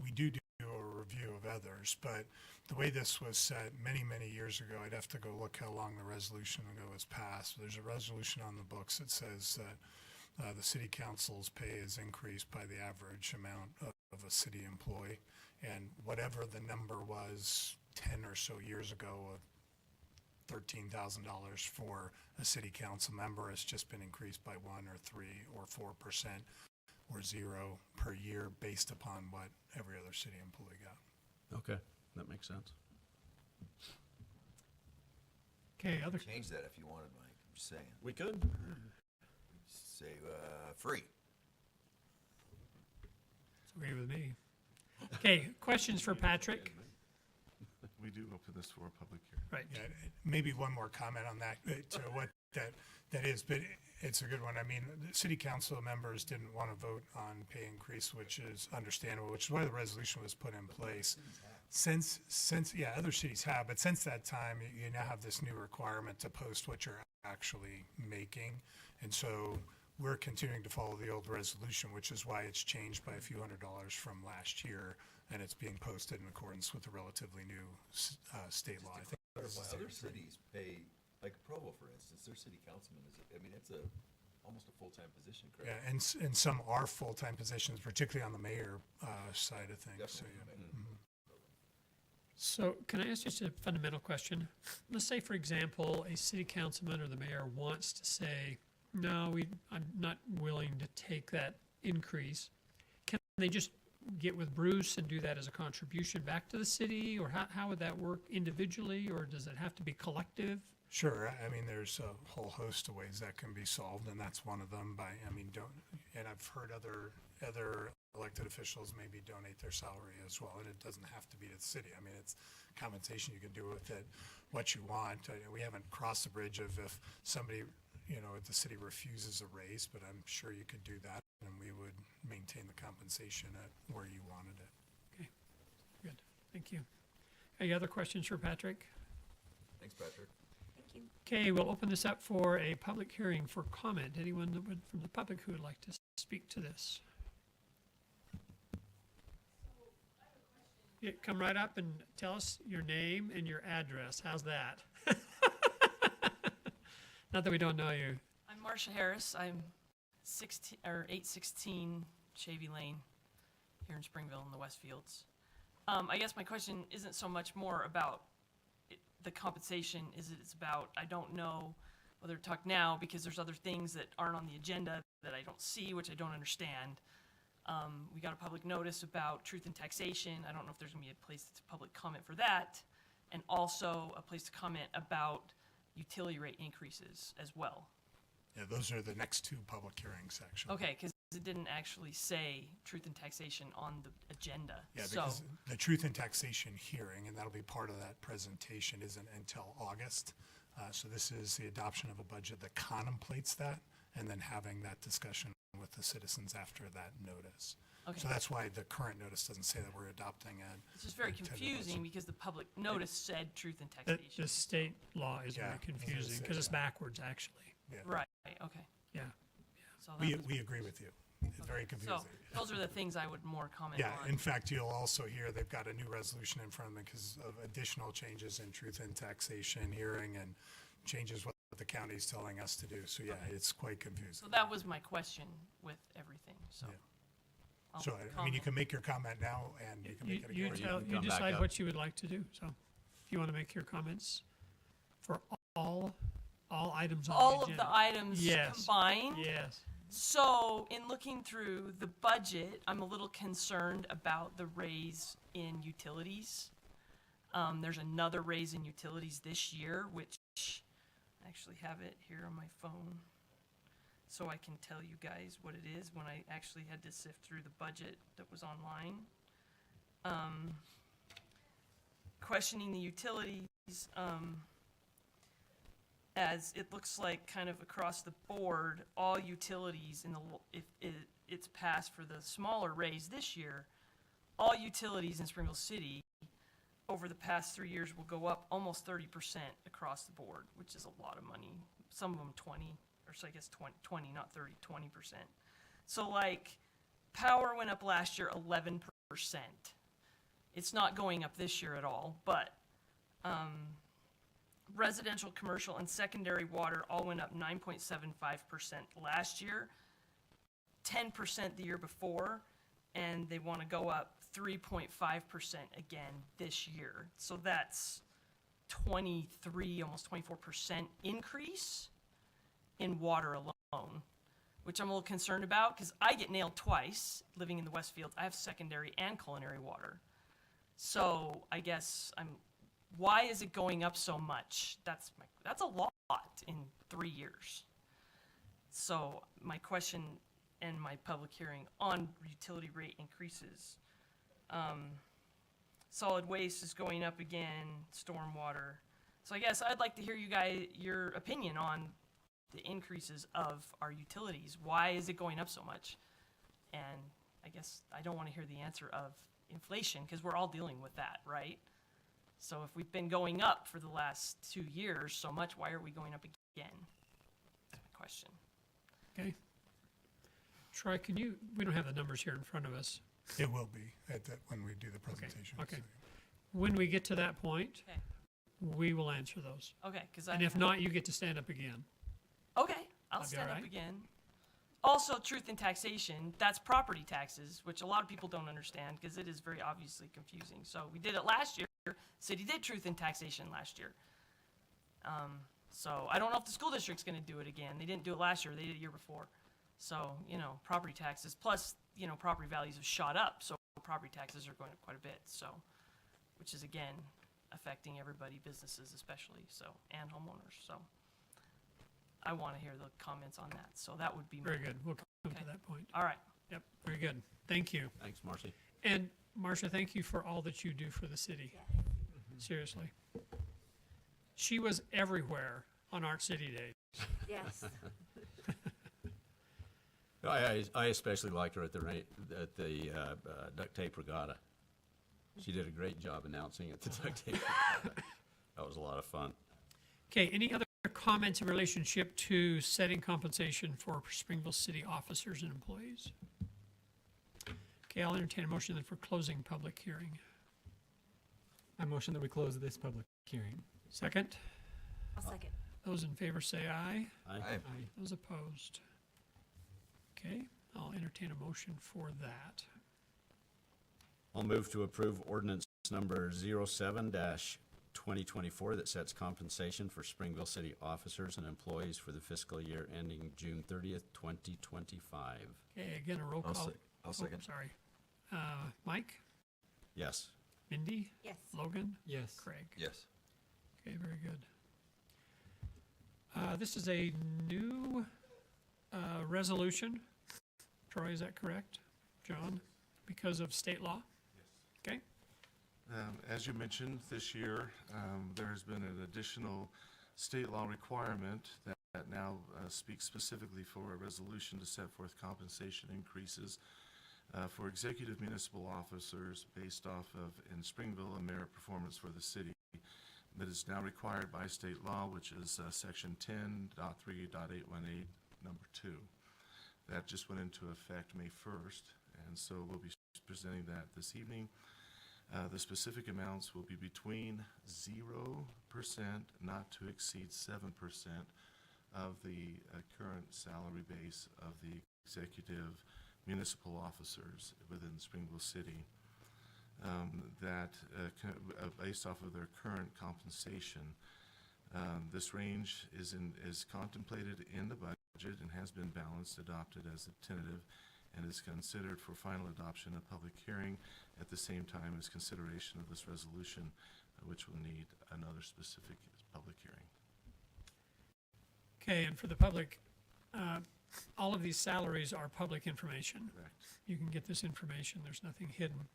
We do a review of others, but the way this was set many, many years ago, I'd have to go look how long the resolution ago was passed. There's a resolution on the books that says that the city council's pay is increased by the average amount of a city employee, and whatever the number was 10 or so years ago of $13,000 for a city council member has just been increased by 1 or 3 or 4% or 0 per year based upon what every other city employee got. Okay, that makes sense. Okay, other, Change that if you wanted, Mike. I'm just saying. We could. Say, free. it's okay with me. Okay, questions for Patrick? We do open this for a public hearing. Right. Yeah, maybe one more comment on that, to what that is, but it's a good one. I mean, the city council members didn't want to vote on pay increase, which is understandable, which is why the resolution was put in place. Since, yeah, other cities have, but since that time, you now have this new requirement to post what you're actually making. And so we're continuing to follow the old resolution, which is why it's changed by a few $100s from last year, and it's being posted in accordance with the relatively new state law. I think Other cities pay, like Provo, for instance, their city councilman is, I mean, it's almost a full-time position, correct? yeah, and some are full-time positions, particularly on the mayor side of things. So, Definitely. yeah. Mhm. So can I ask just a fundamental question? Let's say, for example, a city councilman or the mayor wants to say, no, I'm not willing to take that increase. Can they just get with Bruce and do that as a contribution back to the city? Or how would that work individually, or does it have to be collective? Sure. I mean, there's a whole host of ways that can be solved, and that's one of them. And I've heard other elected officials maybe donate their salary as well, and it doesn't have to be to the city. I mean, it's compensation. You can do with it what you want. We haven't crossed the bridge of if somebody, if the city refuses a raise, but I'm sure you could do that, and we would maintain the compensation at where you wanted it. Okay, good. Thank you. Any other questions for Patrick? Thanks, Patrick. Thank you. Okay, we'll open this up for a public hearing for comment. Anyone that would, from the public who would like to speak to this? Yeah, come right up and tell us your name and your address. How's that? Not that we don't know you. I'm Marcia Harris. I'm 816 Shavy Lane here in Springville in the Westfields. I guess my question isn't so much more about the compensation, it's about, I don't know whether to talk now because there's other things that aren't on the agenda that I don't see, which I don't understand. We got a public notice about truth in taxation. I don't know if there's gonna be a place that's public comment for that. And also a place to comment about utility rate increases as well. Yeah, those are the next two public hearings, actually. Okay, because it didn't actually say truth in taxation on the agenda. Yeah, So, because the truth in taxation hearing, and that'll be part of that presentation, isn't until August. So this is the adoption of a budget that contemplates that, and then having that discussion with the citizens after that notice. Okay. So that's why the current notice doesn't say that we're adopting it. it's just very intended confusing budget. because the public notice said truth in The taxation. state law is very Yeah, confusing because it's backwards, actually. Yeah. Right, okay. Yeah. So that We, was- we agree with you. It's very confusing. So those are the things I would more comment Yeah, on. in fact, you'll also hear they've got a new resolution in front of them because of additional changes in truth in taxation hearing and changes what the county's telling us to do. So yeah, it's quite confusing. So that was my question with everything, so. Yeah. I'll So, I mean, you comment. can make your comment now and you can make it again. can You come back decide up. what you would like to do. So if you want to make your comments for all items on the All of agenda. the items Yes. combined? Yes. So, in looking through the budget, I'm a little concerned about the raise in utilities. There's another raise in utilities this year, which I actually have it here on my phone, so I can tell you guys what it is when I actually had to sift through the budget that was online. Questioning the utilities, as it looks like kind of across the board, all utilities if it's passed for the smaller raise this year, all utilities in Springville City over the past 3 years will go up almost 30% across the board, which is a lot of money. Some of them 20, or so I guess 20, not 30, 20%. So like, power went up last year 11%. It's not going up this year at all, but residential, commercial, and secondary water all went up 9.75% last year, 10% the year before, and they want to go up 3.5% again this year. So that's 23, almost 24% increase in water alone, which I'm a little concerned about because I get nailed twice living in the Westfields. I have secondary and culinary water. So I guess why is it going up so much? That's a lot in 3 years. So my question and my public hearing on utility rate increases. Solid waste is going up again, stormwater. So I guess I'd like to hear your opinion on the increases of our utilities. Why is it going up so much? And I guess I don't want to hear the answer of inflation because we're all dealing with that, right? So if we've been going up for the last 2 years so much, why are we going up again? That's my question. Okay. Troy, we don't have the numbers here in front of us. It will be when we do the presentation. Okay. When we get to that point, Okay. we will answer those. Okay, because And if not, you get to stand up again. Okay, I'll That'd be stand all up right? again. Also, truth in taxation, that's property taxes, which a lot of people don't understand because it is very obviously confusing. So we did it last year. City did truth in taxation last year. So I don't know if the school district's going to do it again. They didn't do it last year. They did it the year before. So, property taxes, plus, property values have shot up. So property taxes are going up quite a bit. So, which is, again, affecting everybody, businesses especially, and homeowners. So I want to hear the comments on that. So that would be Very good. We'll come Okay. to that point. All right. Yep, very good. Thank you. Thanks, Marcy. And Marcia, thank you for all that you do for the city. Seriously. She was everywhere on Art City Days. Yes. I especially liked her at the duct tape regatta. She did a great job announcing at the duct tape regatta. That was a lot of fun. Okay, any other comments in relationship to setting compensation for Springville city officers and employees? Okay, I'll entertain a motion then for closing public hearing. I motion that we close this public hearing. Second, I'll second. those in favor say aye. Aye. Aye. Those opposed? Okay, I'll entertain a motion for that. I'll move to approve ordinance number 07-2024 that sets compensation for Springville City officers and employees for the fiscal year ending June 30th, 2025. Okay, again, a roll call. I'll second. Sorry. Mike, Yes. Mindy, Yes. Logan, Yes. Craig. Yes. Okay, very good. This is a new resolution. Troy, is that correct? John? Because of state law? Okay, As you mentioned, this year, there has been an additional state law requirement that now speaks specifically for a resolution to set forth compensation increases for executive municipal officers based off of, in Springville, a merit performance for the city that is now required by state law, which is section 10.3.818, number 2. That just went into effect May 1st, and so we'll be presenting that this evening. The specific amounts will be between 0%, not to exceed 7% of the current salary base of the executive municipal officers within Springville City. Based off of their current compensation. This range is contemplated in the budget and has been balanced, adopted as a tentative, and is considered for final adoption at public hearing at the same time as consideration of this resolution, which will need another specific public hearing. okay, and for the public, all of these salaries are public information. Correct. You can get this information, there's nothing hidden.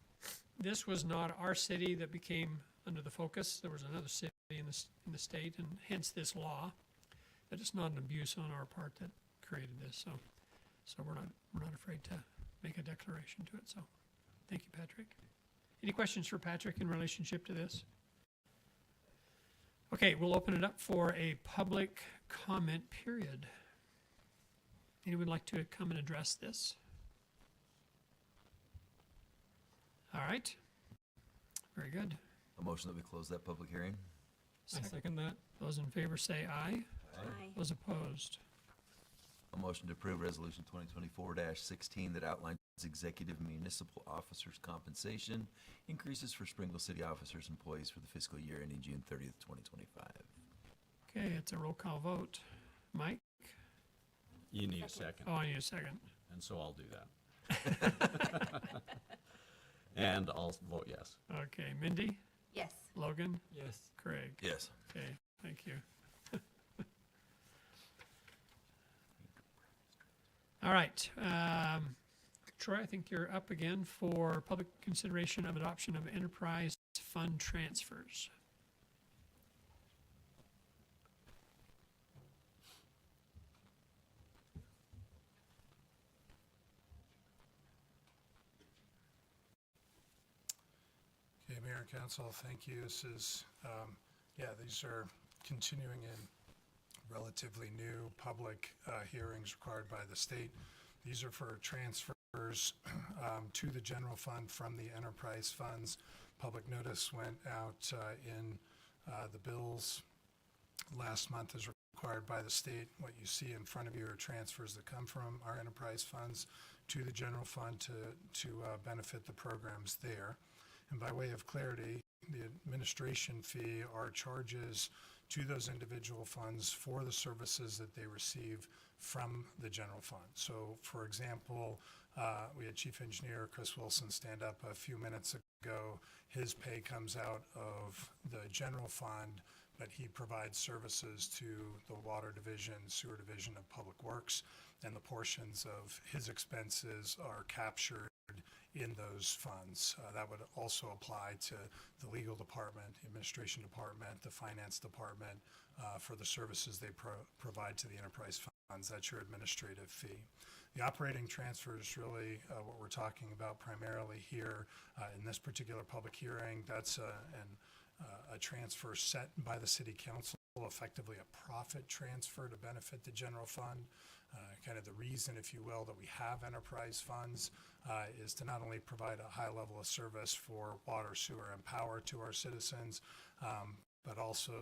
This was not our city that became under the focus. There was another city in the state, and hence this law. That it's not an abuse on our part that created this, so we're not afraid to make a declaration to it, so, thank you, Patrick. Any questions for Patrick in relationship to this? Okay, we'll open it up for a public comment period. Anyone like to come and address this? All right. Very good. A motion that we close that public hearing? I second that. Those in favor say aye. Aye. Those opposed? A motion to approve Resolution 2024-16 that outlines executive municipal officers' compensation increases for Springville City officers and employees for the fiscal year ending June 30th, 2025. Okay, it's a roll call vote. Mike? You need a second, Oh, I need a second. and so I'll do that. And I'll vote yes. Okay, Mindy? Yes. Logan? Yes. Craig? Yes. Okay, thank you. All right. Troy, I think you're up again for public consideration of adoption of enterprise fund transfers. Okay, Mayor and Council, thank you. This is, these are continuing in relatively new public hearings required by the state. These are for transfers to the general fund from the enterprise funds. Public notice went out in the bills last month as required by the state. What you see in front of you are transfers that come from our enterprise funds to the general fund to benefit the programs there. And by way of clarity, the administration fee are charges to those individual funds for the services that they receive from the general fund. So, for example, we had Chief Engineer Chris Wilson stand up a few minutes ago. His pay comes out of the general fund, but he provides services to the Water Division, Sewer Division of Public Works, and the portions of his expenses are captured in those funds. That would also apply to the legal department, the administration department, the finance department, for the services they provide to the enterprise funds. That's your administrative fee. The operating transfer is really what we're talking about primarily here in this particular public hearing. That's a transfer set by the city council, effectively a profit transfer to benefit the general fund. Kind of the reason, if you will, that we have enterprise funds is to not only provide a high level of service for water, sewer, and power to our citizens, but also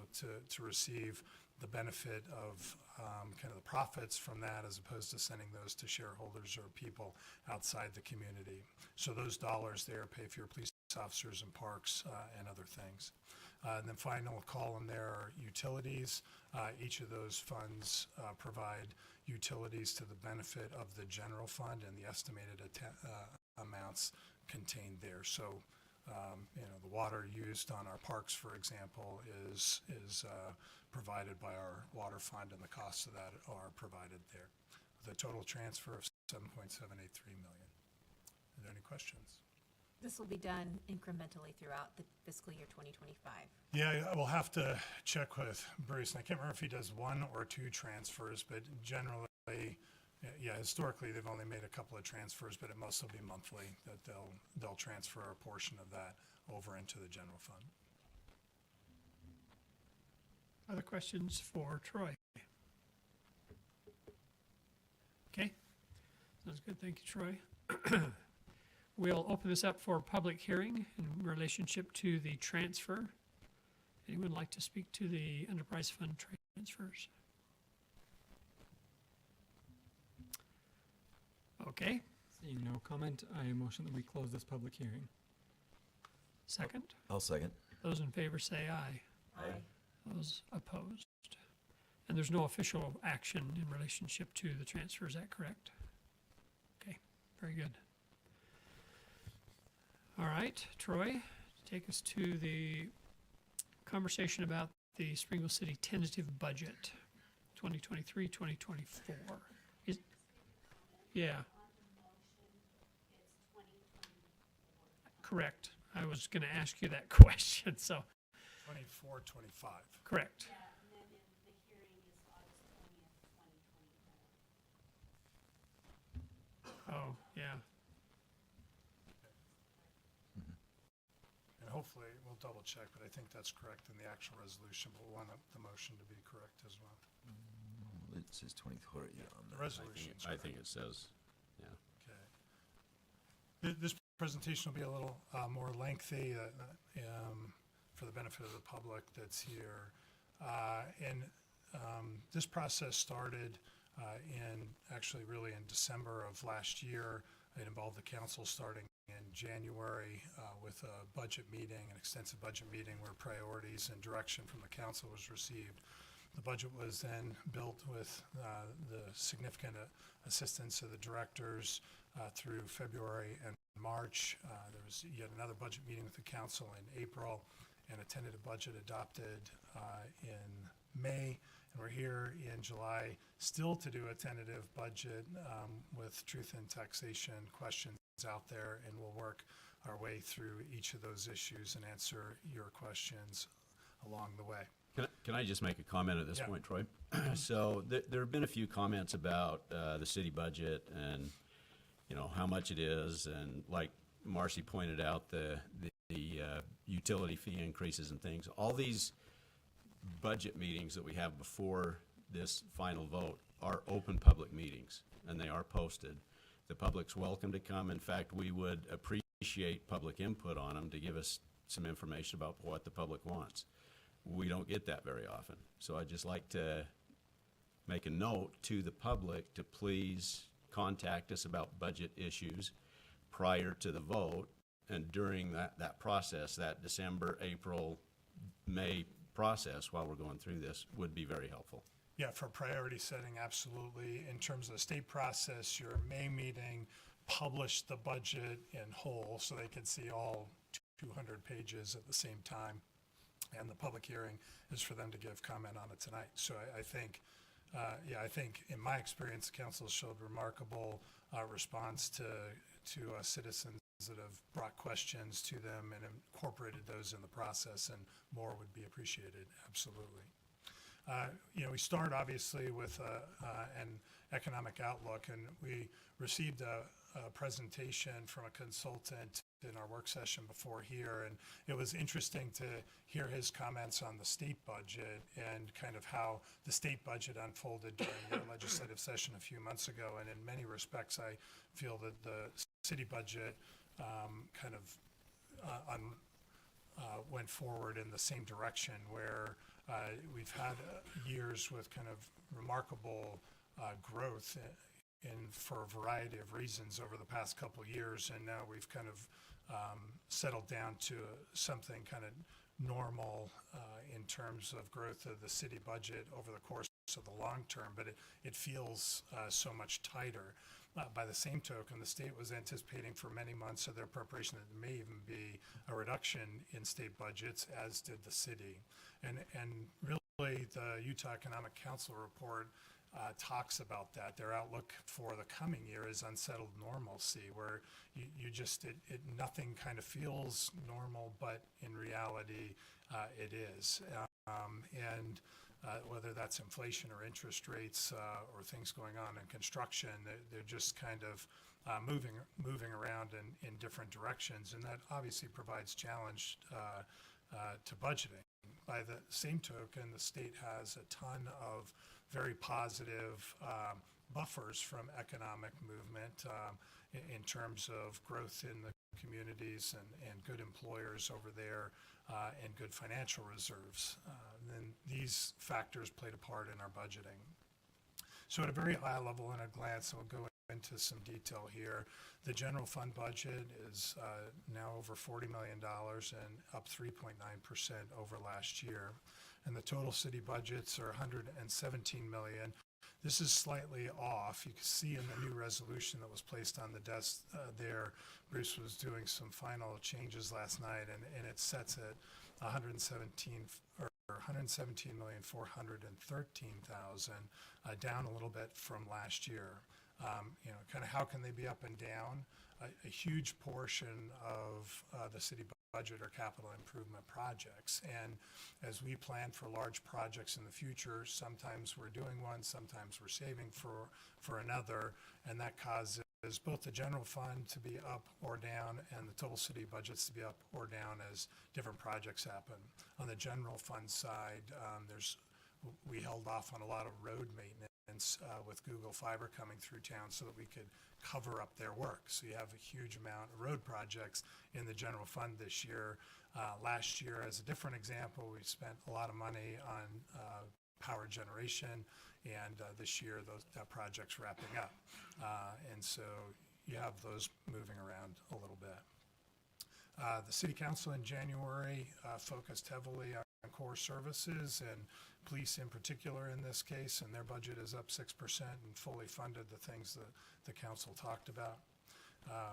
to receive the benefit of kind of the profits from that, as opposed to sending those to shareholders or people outside the community. So those dollars there pay for your police officers and parks and other things. And then final column there are utilities. Each of those funds provide utilities to the benefit of the general fund and the estimated amounts contained there. So, the water used on our parks, for example, is provided by our water fund, and the costs of that are provided there. The total transfer of $7.783 million. Are there any questions? This will be done incrementally throughout the fiscal year 2025. Yeah, we'll have to check with Bruce, and I can't remember if he does one or two transfers, but generally, historically, they've only made a couple of transfers, but it most will be monthly, that they'll transfer a portion of that over into the general fund. Other questions for Troy? Okay, sounds good. Thank you, Troy. We'll open this up for public hearing in relationship to the transfer. Anyone like to speak to the enterprise fund transfers? Okay, Seeing no comment, I motion that we close this public hearing. second. I'll second. Those in favor say aye. Aye. Those opposed? And there's no official action in relationship to the transfer, is that correct? Okay, very good. All right, Troy, take us to the conversation about the Springville City tentative budget, 2023, 2024. Yeah. Correct. I was going to ask you that question, so. 24, 25. Correct. Oh, yeah. hopefully, we'll double check, but I think that's correct in the actual resolution, but we want the motion to be correct as well. It says 23 on The the resolution. I think it says, yeah. Okay. This presentation will be a little more lengthy for the benefit of the public that's here. This process started actually really in December of last year. It involved the council starting in January with a budget meeting, an extensive budget meeting where priorities and direction from the council was received. The budget was then built with the significant assistance of the directors through February and March. There was yet another budget meeting with the council in April, and a tentative budget adopted in May. And we're here in July still to do a tentative budget with truth and taxation questions out there, and we'll work our way through each of those issues and answer your questions along the way. Can I just make a comment at this point, Troy? So there have been a few comments about the city budget and, you know, how much it is, and like Marcy pointed out, the utility fee increases and things. All these budget meetings that we have before this final vote are open public meetings, and they are posted. The public's welcome to come. In fact, we would appreciate public input on them to give us some information about what the public wants. We don't get that very often. So I'd just like to make a note to the public to please contact us about budget issues prior to the vote, and during that process, that December, April, May process while we're going through this would be very helpful. Yeah, for priority setting, absolutely. In terms of the state process, your May meeting published the budget in whole so they could see all 200 pages at the same time. And the public hearing is for them to give comment on it tonight. So I think, I think in my experience, the council showed remarkable response to citizens that have brought questions to them and incorporated those in the process, and more would be appreciated, absolutely. You know, we start obviously with an economic outlook, and we received a presentation from a consultant in our work session before here, and it was interesting to hear his comments on the state budget and kind of how the state budget unfolded during the legislative session a few months ago. And in many respects, I feel that the city budget kind of went forward in the same direction, where we've had years with kind of remarkable growth for a variety of reasons over the past couple of years, and now we've kind of settled down to something kind of normal in terms of growth of the city budget over the course of the long term, but it feels so much tighter. By the same token, the state was anticipating for many months of their preparation that there may even be a reduction in state budgets, as did the city. And really, the Utah Economic Council report talks about that. Their outlook for the coming year is unsettled normalcy, where you just, nothing kind of feels normal, but in reality, it is. Whether that's inflation or interest rates or things going on in construction, they're just kind of moving around in different directions, and that obviously provides challenge to budgeting. By the same token, the state has a ton of very positive buffers from economic movement in terms of growth in the communities and good employers over there and good financial reserves. And these factors played a part in our budgeting. So at a very high level and a glance, I'll go into some detail here. The general fund budget is now over $40 million and up 3.9% over last year. And the total city budgets are $117 million. This is slightly off. You can see in the new resolution that was placed on the desk there, Bruce was doing some final changes last night, and it sets it $117,413,000, down a little bit from last year. You know, kind of how can they be up and down? A huge portion of the city budget are capital improvement projects, and as we plan for large projects in the future, sometimes we're doing one, sometimes we're saving for another, and that causes both the general fund to be up or down and the total city budgets to be up or down as different projects happen. On the general fund side, we held off on a lot of road maintenance with Google Fiber coming through town so that we could cover up their work. So you have a huge amount of road projects in the general fund this year. Last year, as a different example, we spent a lot of money on power generation, and this year that project's wrapping up. And so you have those moving around a little bit. The City Council in January focused heavily on core services and police in particular in this case, and their budget is up 6% and fully funded the things that the council talked about.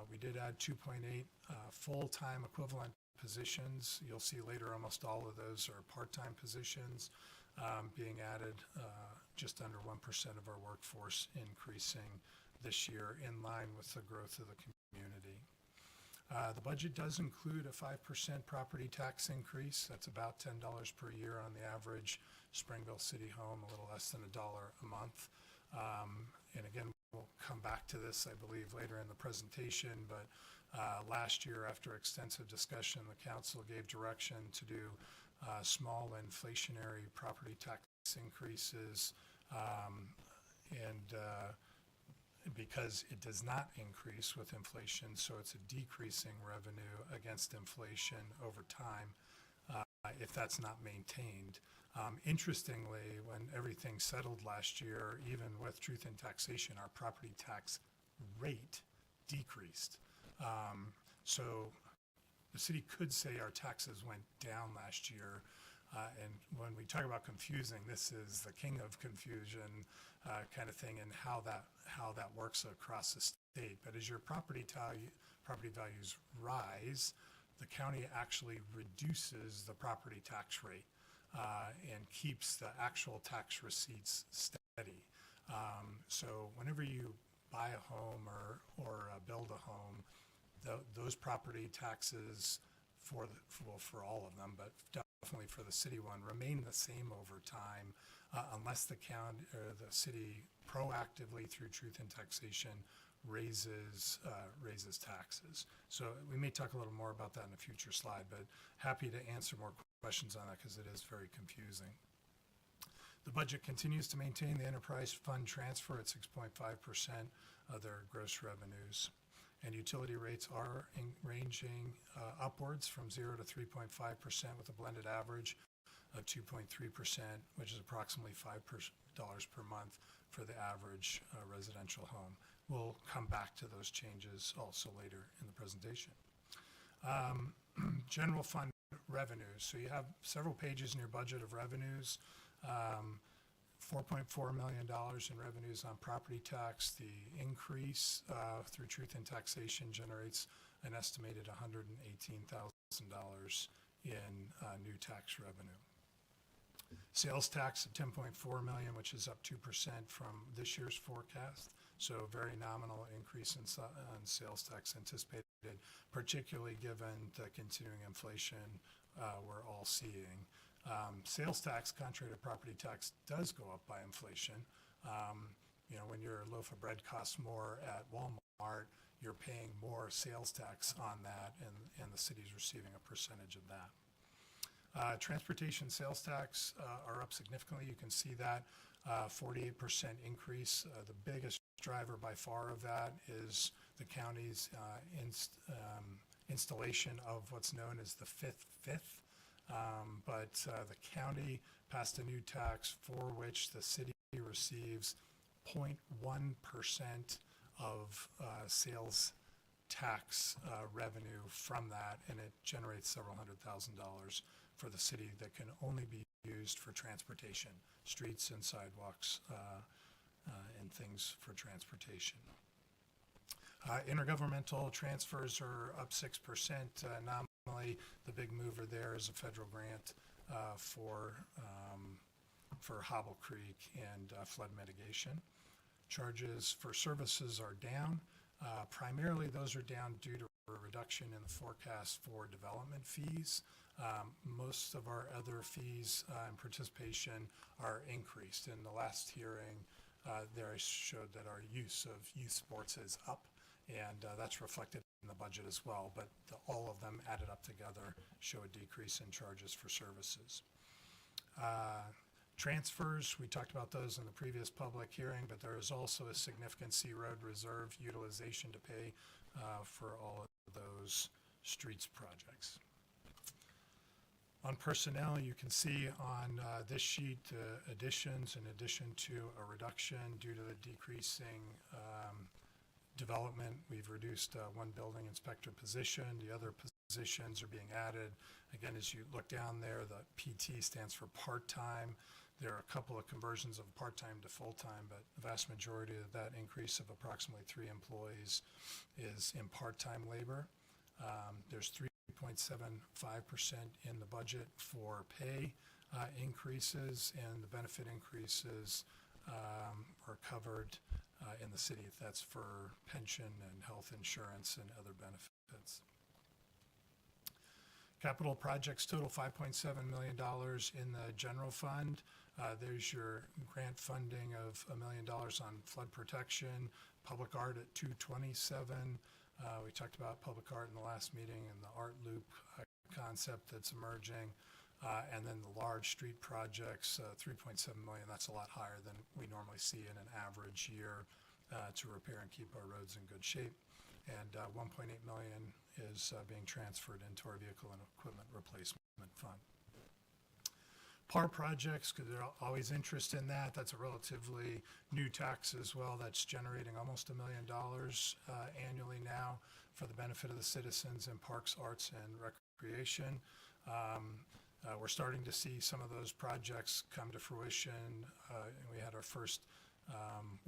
We did add 2.8 full-time equivalent positions. You'll see later almost all of those are part-time positions being added, just under 1% of our workforce increasing this year in line with the growth of the community. The budget does include a 5% property tax increase. That's about $10 per year on the average Springville city home, a little less than $1 a month. And again, we'll come back to this, I believe, later in the presentation, but last year, after extensive discussion, the council gave direction to do small inflationary property tax increases, because it does not increase with inflation, so it's a decreasing revenue against inflation over time if that's not maintained. Interestingly, when everything settled last year, even with truth in taxation, our property tax rate decreased. So the city could say our taxes went down last year. And when we talk about confusing, this is the king of confusion kind of thing, and how that works across the state. But as your property values rise, the county actually reduces the property tax rate and keeps the actual tax receipts steady. So whenever you buy a home or build a home, those property taxes for all of them, but definitely for the city one, remain the same over time unless the county or the city proactively through truth in taxation raises taxes. So we may talk a little more about that in a future slide, but happy to answer more questions on that because it is very confusing. The budget continues to maintain the enterprise fund transfer at 6.5% of their gross revenues. And utility rates are ranging upwards from 0 to 3.5% with a blended average of 2.3%, which is approximately $5 per month for the average residential home. We'll come back to those changes also later in the presentation. General fund revenues. So you have several pages in your budget of revenues. $4.4 million in revenues on property tax. The increase through truth in taxation generates an estimated $118,000 in new tax revenue. Sales tax of $10.4 million, which is up 2% from this year's forecast. So very nominal increase in sales tax anticipated, particularly given the continuing inflation we're all seeing. Sales tax, contrary to property tax, does go up by inflation. When your loaf of bread costs more at Walmart, you're paying more sales tax on that, and the city's receiving a percentage of that. Transportation sales tax are up significantly. You can see that 48% increase. The biggest driver by far of that is the county's installation of what's known as the fifth. But the county passed a new tax for which the city receives 0.1% of sales tax revenue from that, and it generates several $100,000 for the city that can only be used for transportation, streets and sidewalks and things for transportation. Intergovernmental transfers are up 6% nominally. The big mover there is a federal grant for Hobble Creek and flood mitigation. Charges for services are down. Primarily, those are down due to a reduction in the forecast for development fees. Most of our other fees and participation are increased. In the last hearing, there I showed that our use of youth sports is up. and that's reflected in the budget as well. But all of them added up together show a decrease in charges for services. Transfers, we talked about those in the previous public hearing, but there is also a significant C Road reserve utilization to pay for all of those streets projects. On personnel, you can see on this sheet additions in addition to a reduction due to the decreasing development. We've reduced one building inspector position. The other positions are being added. Again, as you look down there, the PT stands for part-time. There are a couple of conversions of part-time to full-time, but the vast majority of that increase of approximately 3 employees is in part-time labor. There's 3.75% in the budget for pay increases, and the benefit increases are covered in the city. That's for pension and health insurance and other benefits. Capital projects total $5.7 million in the general fund. There's your grant funding of $1 million on flood protection, public art at $227. We talked about public art in the last meeting and the art loop concept that's emerging. And then the large street projects, $3.7 million. That's a lot higher than we normally see in an average year to repair and keep our roads in good shape. And $1.8 million is being transferred into our vehicle and equipment replacement fund. PAR projects, because there's always interest in that. That's a relatively new tax as well. That's generating almost $1 million annually now for the benefit of the citizens in parks, arts, and recreation. We're starting to see some of those projects come to fruition. And we had our first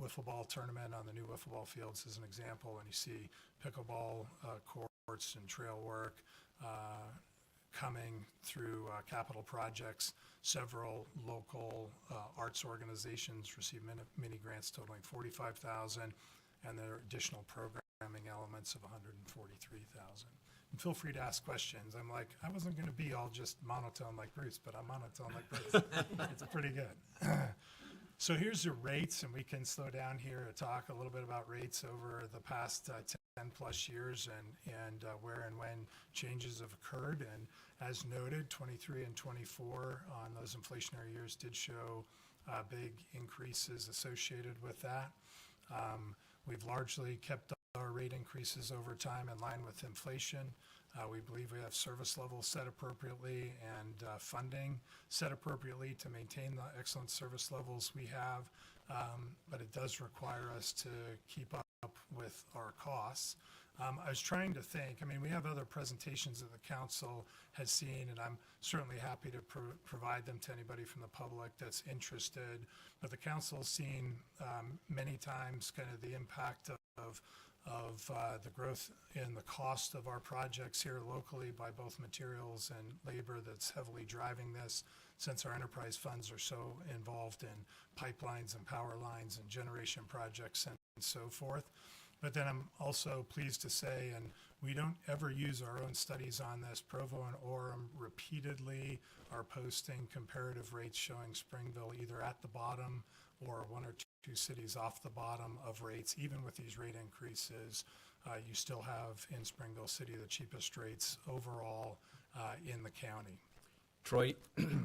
wiffle ball tournament on the new wiffle ball fields as an example, and you see pickleball courts and trail work coming through capital projects. Several local arts organizations received mini grants totaling $45,000, and there are additional programming elements of $143,000. And feel free to ask questions. I'm like, I wasn't going to be all just monotone like Bruce, but I'm monotone like Bruce. It's pretty good. So here's the rates, and we can slow down here to talk a little bit about rates over the past 10 plus years and where and when changes have occurred. And as noted, 23 and 24 on those inflationary years did show big increases associated with that. We've largely kept our rate increases over time in line with inflation. We believe we have service levels set appropriately and funding set appropriately to maintain the excellent service levels we have, but it does require us to keep up with our costs. I was trying to think, I mean, we have other presentations that the council has seen, and I'm certainly happy to provide them to anybody from the public that's interested, but the council has seen many times kind of the impact of the growth in the cost of our projects here locally by both materials and labor that's heavily driving this, since our enterprise funds are so involved in pipelines and power lines and generation projects and so forth. But then I'm also pleased to say, and we don't ever use our own studies on this, Provo and Orem repeatedly are posting comparative rates showing Springville either at the bottom or one or two cities off the bottom of rates. Even with these rate increases, you still have in Springville City the cheapest rates overall in the county. Troy,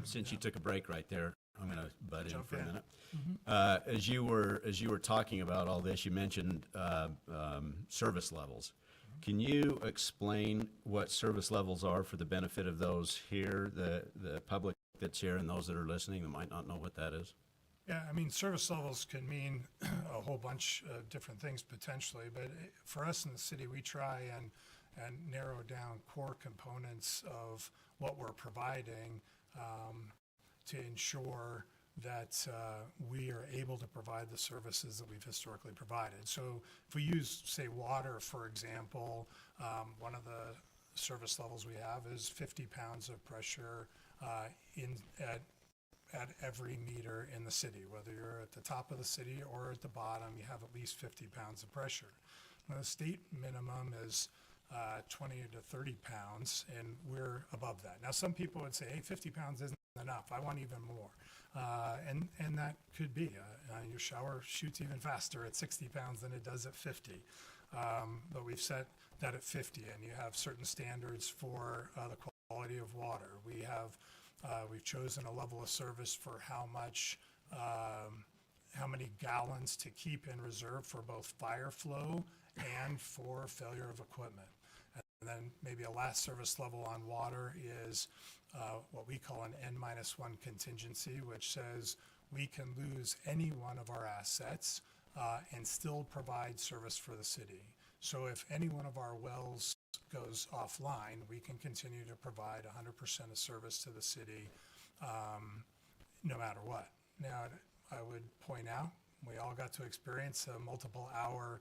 since you took a break right there, I'm going to butt in for a minute. Mm-hmm. As you were talking about all this, you mentioned service levels. Can you explain what service levels are for the benefit of those here, the public that's here, and those that are listening that might not know what that is? Yeah, I mean, service levels can mean a whole bunch of different things potentially, but for us in the city, we try and narrow down core components of what we're providing to ensure that we are able to provide the services that we've historically provided. So if we use, say, water, for example, one of the service levels we have is 50 pounds of pressure at every meter in the city. Whether you're at the top of the city or at the bottom, you have at least 50 pounds of pressure. Now, the state minimum is 20 to 30 pounds, and we're above that. Now, some people would say, hey, 50 pounds isn't enough. I want even more. And that could be. Your shower shoots even faster at 60 pounds than it does at 50. but we've set that at 50, and you have certain standards for the quality of water. We've chosen a level of service for how many gallons to keep in reserve for both fire flow and for failure of equipment. And then maybe a last service level on water is what we call an N-1 contingency, which says we can lose any one of our assets and still provide service for the city. So if any one of our wells goes offline, we can continue to provide 100% of service to the city no matter what. Now, I would point out, we all got to experience a multiple hour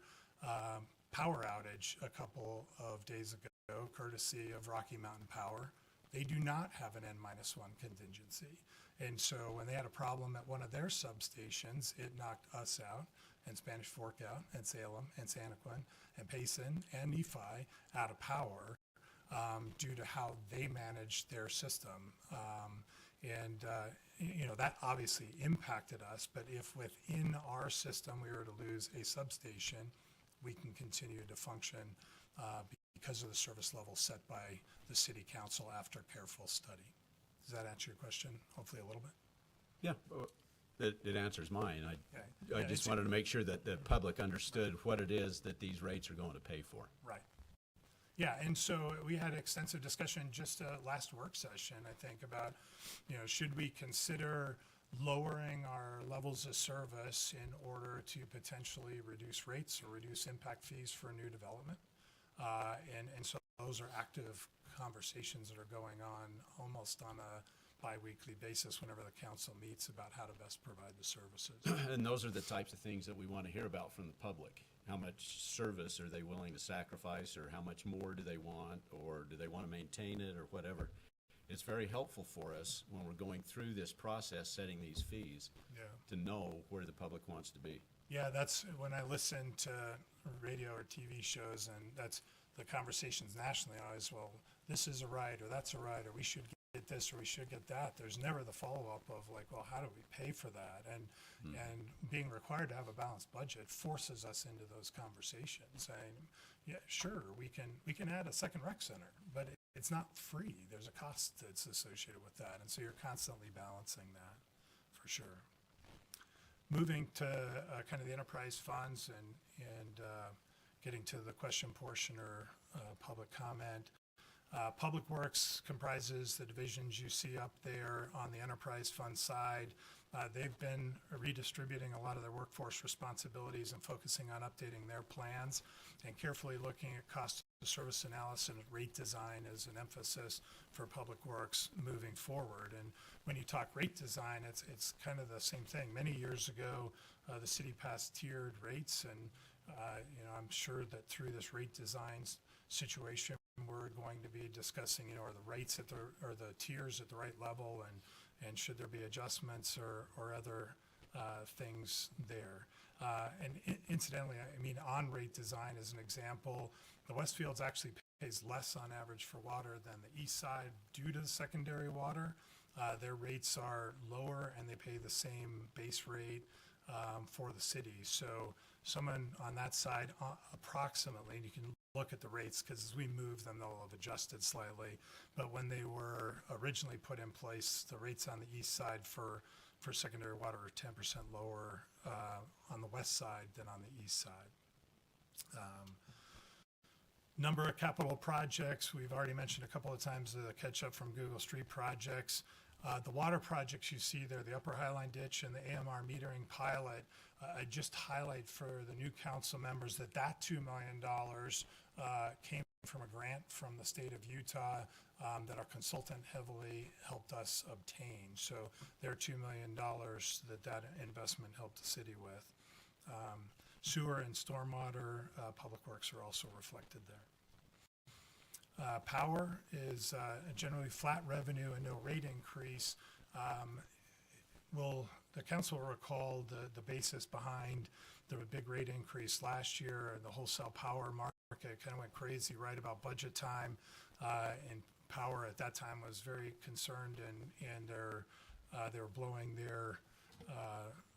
power outage a couple of days ago, courtesy of Rocky Mountain Power. They do not have an N-1 contingency. And so when they had a problem at one of their substations, it knocked us out, and Spanish Fork out, and Salem, and Santaquin, and Payson, and Nephi out of power due to how they managed their system. That obviously impacted us, but if within our system we were to lose a substation, we can continue to function because of the service level set by the city council after careful study. Does that answer your question? Hopefully a little bit. Yeah, it answers mine. I Yeah, just wanted to make sure that the public understood what it is that these rates are going to pay for. Right. Yeah, and so we had extensive discussion just last work session, I think, about, should we consider lowering our levels of service in order to potentially reduce rates or reduce impact fees for new development? And so those are active conversations that are going on almost on a bi-weekly basis whenever the council meets about how to best provide the services. And those are the types of things that we want to hear about from the public. How much service are they willing to sacrifice, or how much more do they want, or do they want to maintain it, or whatever? It's very helpful for us when we're going through this process, setting these fees, to know where the public wants to be. Yeah, that's when I listen to radio or TV shows, and that's the conversations nationally always, well, this is a right, or that's a right, or we should get this, or we should get that. There's never the follow-up of like, well, how do we pay for that? And being required to have a balanced budget forces us into those conversations, saying, yeah, sure, we can add a second rec center, but it's not free. There's a cost that's associated with that, and so you're constantly balancing that, for sure. Moving to kind of the enterprise funds and getting to the question portion or public comment. Public Works comprises the divisions you see up there on the enterprise fund side. They've been redistributing a lot of their workforce responsibilities and focusing on updating their plans and carefully looking at cost of service analysis and rate design as an emphasis for Public Works moving forward. And when you talk rate design, it's kind of the same thing. Many years ago, the city passed tiered rates, and I'm sure that through this rate design situation, we're going to be discussing, are the rates or the tiers at the right level, and should there be adjustments or other things there. And incidentally, on rate design as an example, the Westfields actually pays less on average for water than the east side due to the secondary water. Their rates are lower, and they pay the same base rate for the city. So someone on that side, approximately, and you can look at the rates because as we move them, they'll have adjusted slightly. But when they were originally put in place, the rates on the east side for secondary water are 10% lower on the west side than on the east side. Number of capital projects, we've already mentioned a couple of times the catch up from Google Street projects. The water projects you see there, the Upper Highline Ditch and the AMR metering pilot, I just highlight for the new council members that $2 million came from a grant from the state of Utah that our consultant heavily helped us obtain. So their $2 million that investment helped the city with. Sewer and stormwater, Public Works are also reflected there. Power is generally flat revenue and no rate increase. The council will recall the basis behind the big rate increase last year, and the wholesale power market kind of went crazy right about budget time, and Power at that time was very concerned, and they were blowing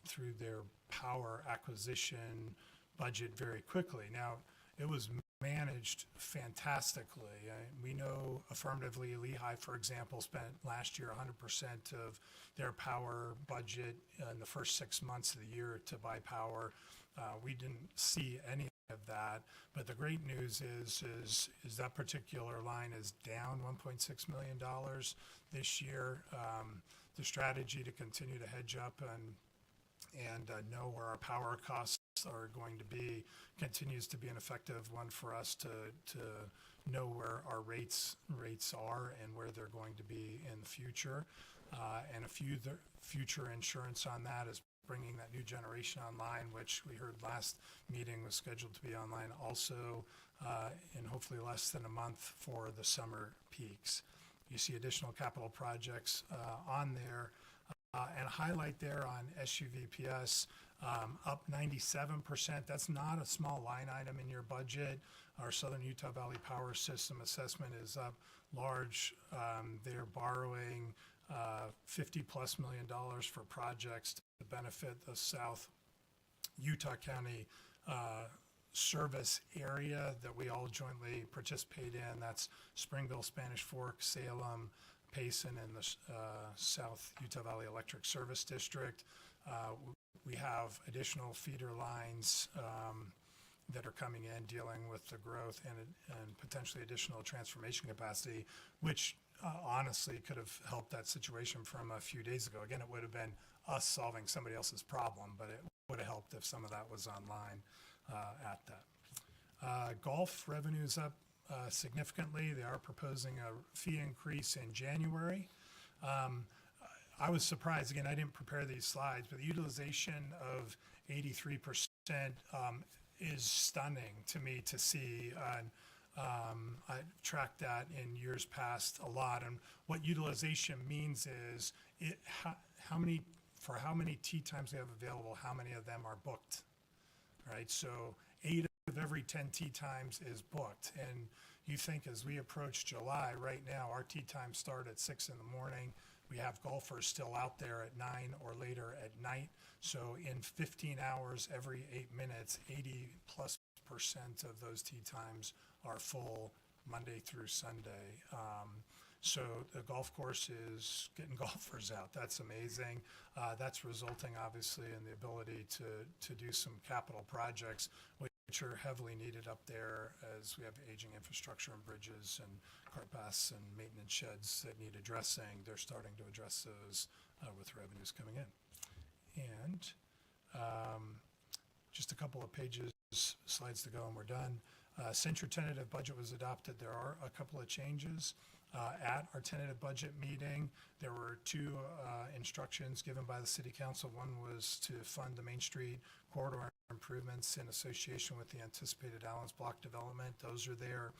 through their power acquisition budget very quickly. Now, it was managed fantastically. We know affirmatively Lehigh, for example, spent last year 100% of their power budget in the first 6 months of the year to buy power. We didn't see any of that, but the great news is that particular line is down $1.6 million this year. The strategy to continue to hedge up and know where our power costs are going to be continues to be an effective one for us to know where our rates are and where they're going to be in the future. And future insurance on that is bringing that new generation online, which we heard last meeting was scheduled to be online also in hopefully less than a month for the summer peaks. You see additional capital projects on there. And a highlight there on SUVPS, up 97%. That's not a small line item in your budget. Our Southern Utah Valley Power System assessment is up large. They're borrowing $50+ million for projects to benefit the South Utah County service area that we all jointly participate in. That's Springville, Spanish Fork, Salem, Payson, and the South Utah Valley Electric Service District. We have additional feeder lines that are coming in dealing with the growth and potentially additional transformation capacity, which honestly could have helped that situation from a few days ago. Again, it would have been us solving somebody else's problem, but it would have helped if some of that was online at that. Golf revenue's up significantly. They are proposing a fee increase in January. I was surprised, again, I didn't prepare these slides, but the utilization of 83% is stunning to me to see. I tracked that in years past a lot, and what utilization means is how many tee times we have available, how many of them are booked, right? So 8 of every 10 tee times is booked, and you think as we approach July, right now our tee times start at 6 in the morning. We have golfers still out there at 9 or later at night. So in 15 hours, every 8 minutes, 80+% of those tee times are full Monday through Sunday. So the golf course is getting golfers out. That's amazing. That's resulting obviously in the ability to do some capital projects, which are heavily needed up there as we have aging infrastructure and bridges and cart paths and maintenance sheds that need addressing. They're starting to address those with revenues coming in. And just a couple of slides to go and we're done. Since your tentative budget was adopted, there are a couple of changes. At our tentative budget meeting, there were 2 instructions given by the City Council. One was to fund the Main Street corridor improvements in association with the anticipated Allen's Block development. Those are there.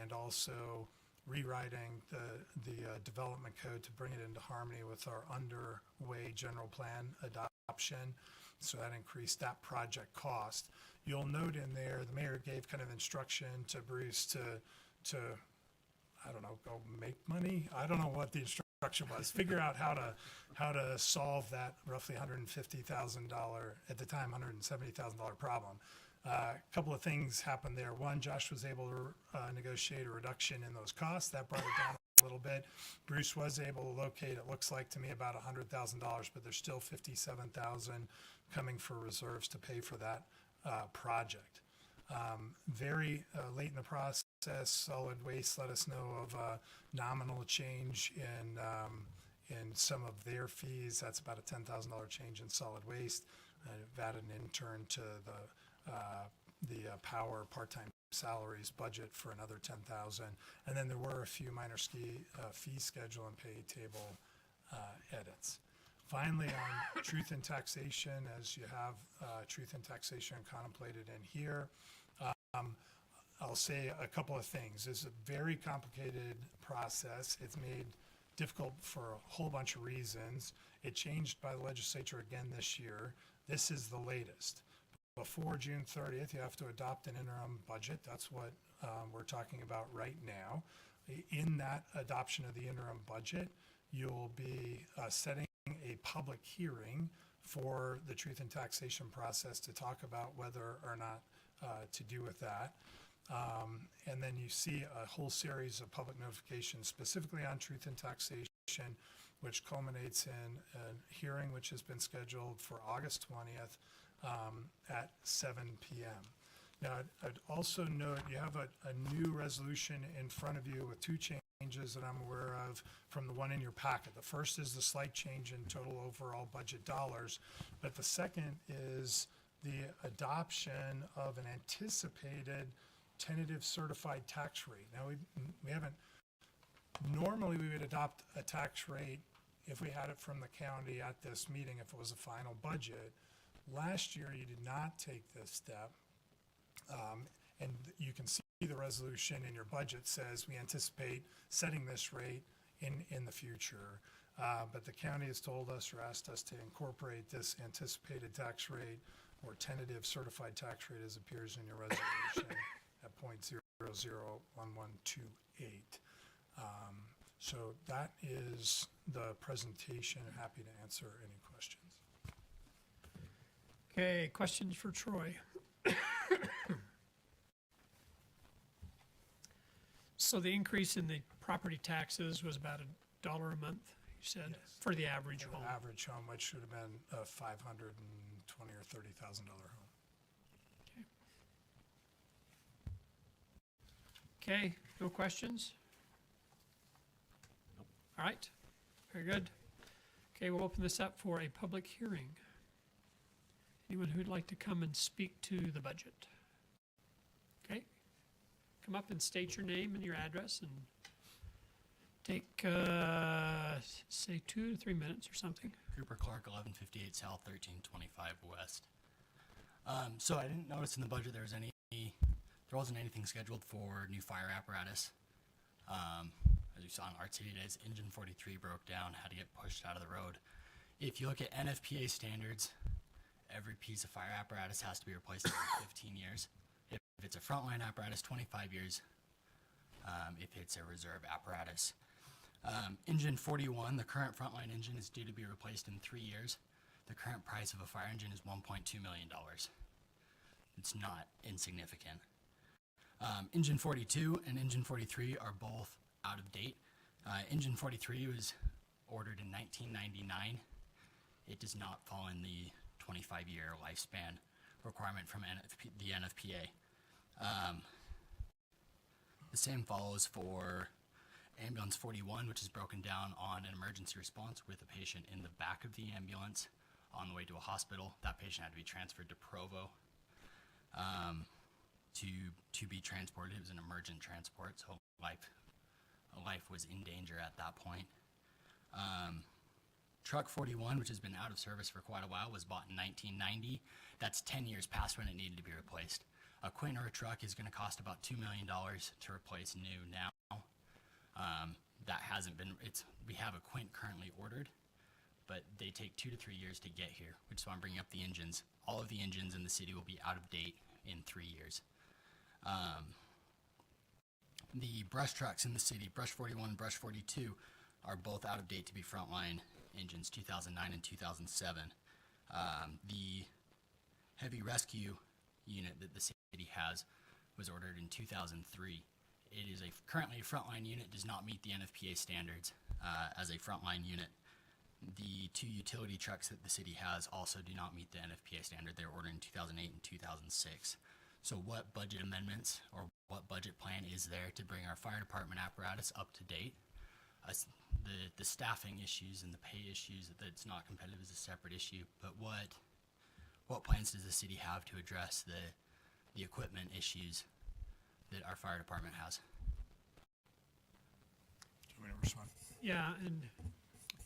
And also rewriting the development code to bring it into harmony with our underway general plan adoption. So that increased that project cost. You'll note in there, the mayor gave kind of instruction to Bruce to I don't know, go make money. I don't know what the instruction was. Figure out how to solve that roughly $150,000 at the time $170,000 problem. A couple of things happened there. One, Josh was able to negotiate a reduction in those costs. That brought it down a little bit. Bruce was able to locate, it looks like to me, about $100,000, but there's still $57,000 coming for reserves to pay for that project. Very late in the process, Solid Waste let us know of a nominal change in some of their fees. That's about a $10,000 change in Solid Waste. I've added an intern to the power part-time salaries budget for another $10,000. And then there were a few minor fee schedule and pay table edits. Finally, on truth in taxation, as you have truth in taxation contemplated in here, I'll say a couple of things. It's a very complicated process. It's made difficult for a whole bunch of reasons. It changed by the legislature again this year. This is the latest. Before June 30th, you have to adopt an interim budget. That's what we're talking about right now. In that adoption of the interim budget, you'll be setting a public hearing for the truth in taxation process to talk about whether or not to do with that. And then you see a whole series of public notifications specifically on truth in taxation, which culminates in a hearing which has been scheduled for August 20th at 7 p.m. Now, I'd also note you have a new resolution in front of you with two changes that I'm aware of from the one in your packet. The first is the slight change in total overall budget dollars, but the second is the adoption of an anticipated tentative certified tax rate. Now, we haven't, normally we would adopt a tax rate if we had it from the county at this meeting, if it was a final budget. Last year, you did not take this step. And you can see the resolution in your budget says we anticipate setting this rate in the future. But the county has told us or asked us to incorporate this anticipated tax rate or tentative certified tax rate as appears in your resolution at 0.001128. So that is the presentation. Happy to answer any questions. Okay, questions for Troy? So the increase in the property taxes was about $1 a month, you said, Yes. for the average For home. the average home, which should have been a $520,000 or $30,000 home. Okay, no questions? All right, very good. Okay, we'll open this up for a public hearing. Anyone who'd like to come and speak to the budget? Okay, come up and state your name and your address and take, say 2 to 3 minutes or something. Cooper Clark, 1158 South, 1325 West. So I didn't notice in the budget there wasn't anything scheduled for new fire apparatus. As you saw in Art City Days, engine 43 broke down, had to get pushed out of the road. If you look at NFPA standards, every piece of fire apparatus has to be replaced every 15 years. If it's a frontline apparatus, 25 years. If it's a reserve apparatus. Engine 41, the current frontline engine, is due to be replaced in 3 years. The current price of a fire engine is $1.2 million. It's not insignificant. Engine 42 and engine 43 are both out of date. Engine 43 was ordered in 1999. It does not fall in the 25-year lifespan requirement from the NFPA. The same follows for ambulance 41, which is broken down on an emergency response with a patient in the back of the ambulance on the way to a hospital. That patient had to be transferred to Provo to be transported. It was an emergent transport, so life was in danger at that point. Truck 41, which has been out of service for quite a while, was bought in 1990. That's 10 years past when it needed to be replaced. A Quint or a truck is going to cost about $2 million to replace new now. That hasn't been, we have a Quint currently ordered, but they take 2 to 3 years to get here, which is why I'm bringing up the engines. All of the engines in the city will be out of date in 3 years. The brush trucks in the city, brush 41 and brush 42, are both out of date to be frontline engines, 2009 and 2007. The heavy rescue unit that the city has was ordered in 2003. It is currently a frontline unit, does not meet the NFPA standards as a frontline unit. The 2 utility trucks that the city has also do not meet the NFPA standard. They were ordered in 2008 and 2006. So what budget amendments or what budget plan is there to bring our fire department apparatus up to date? The staffing issues and the pay issues, that it's not competitive, is a separate issue. But what plans does the city have to address the equipment issues that our fire department has? Do you want me to respond? Yeah, and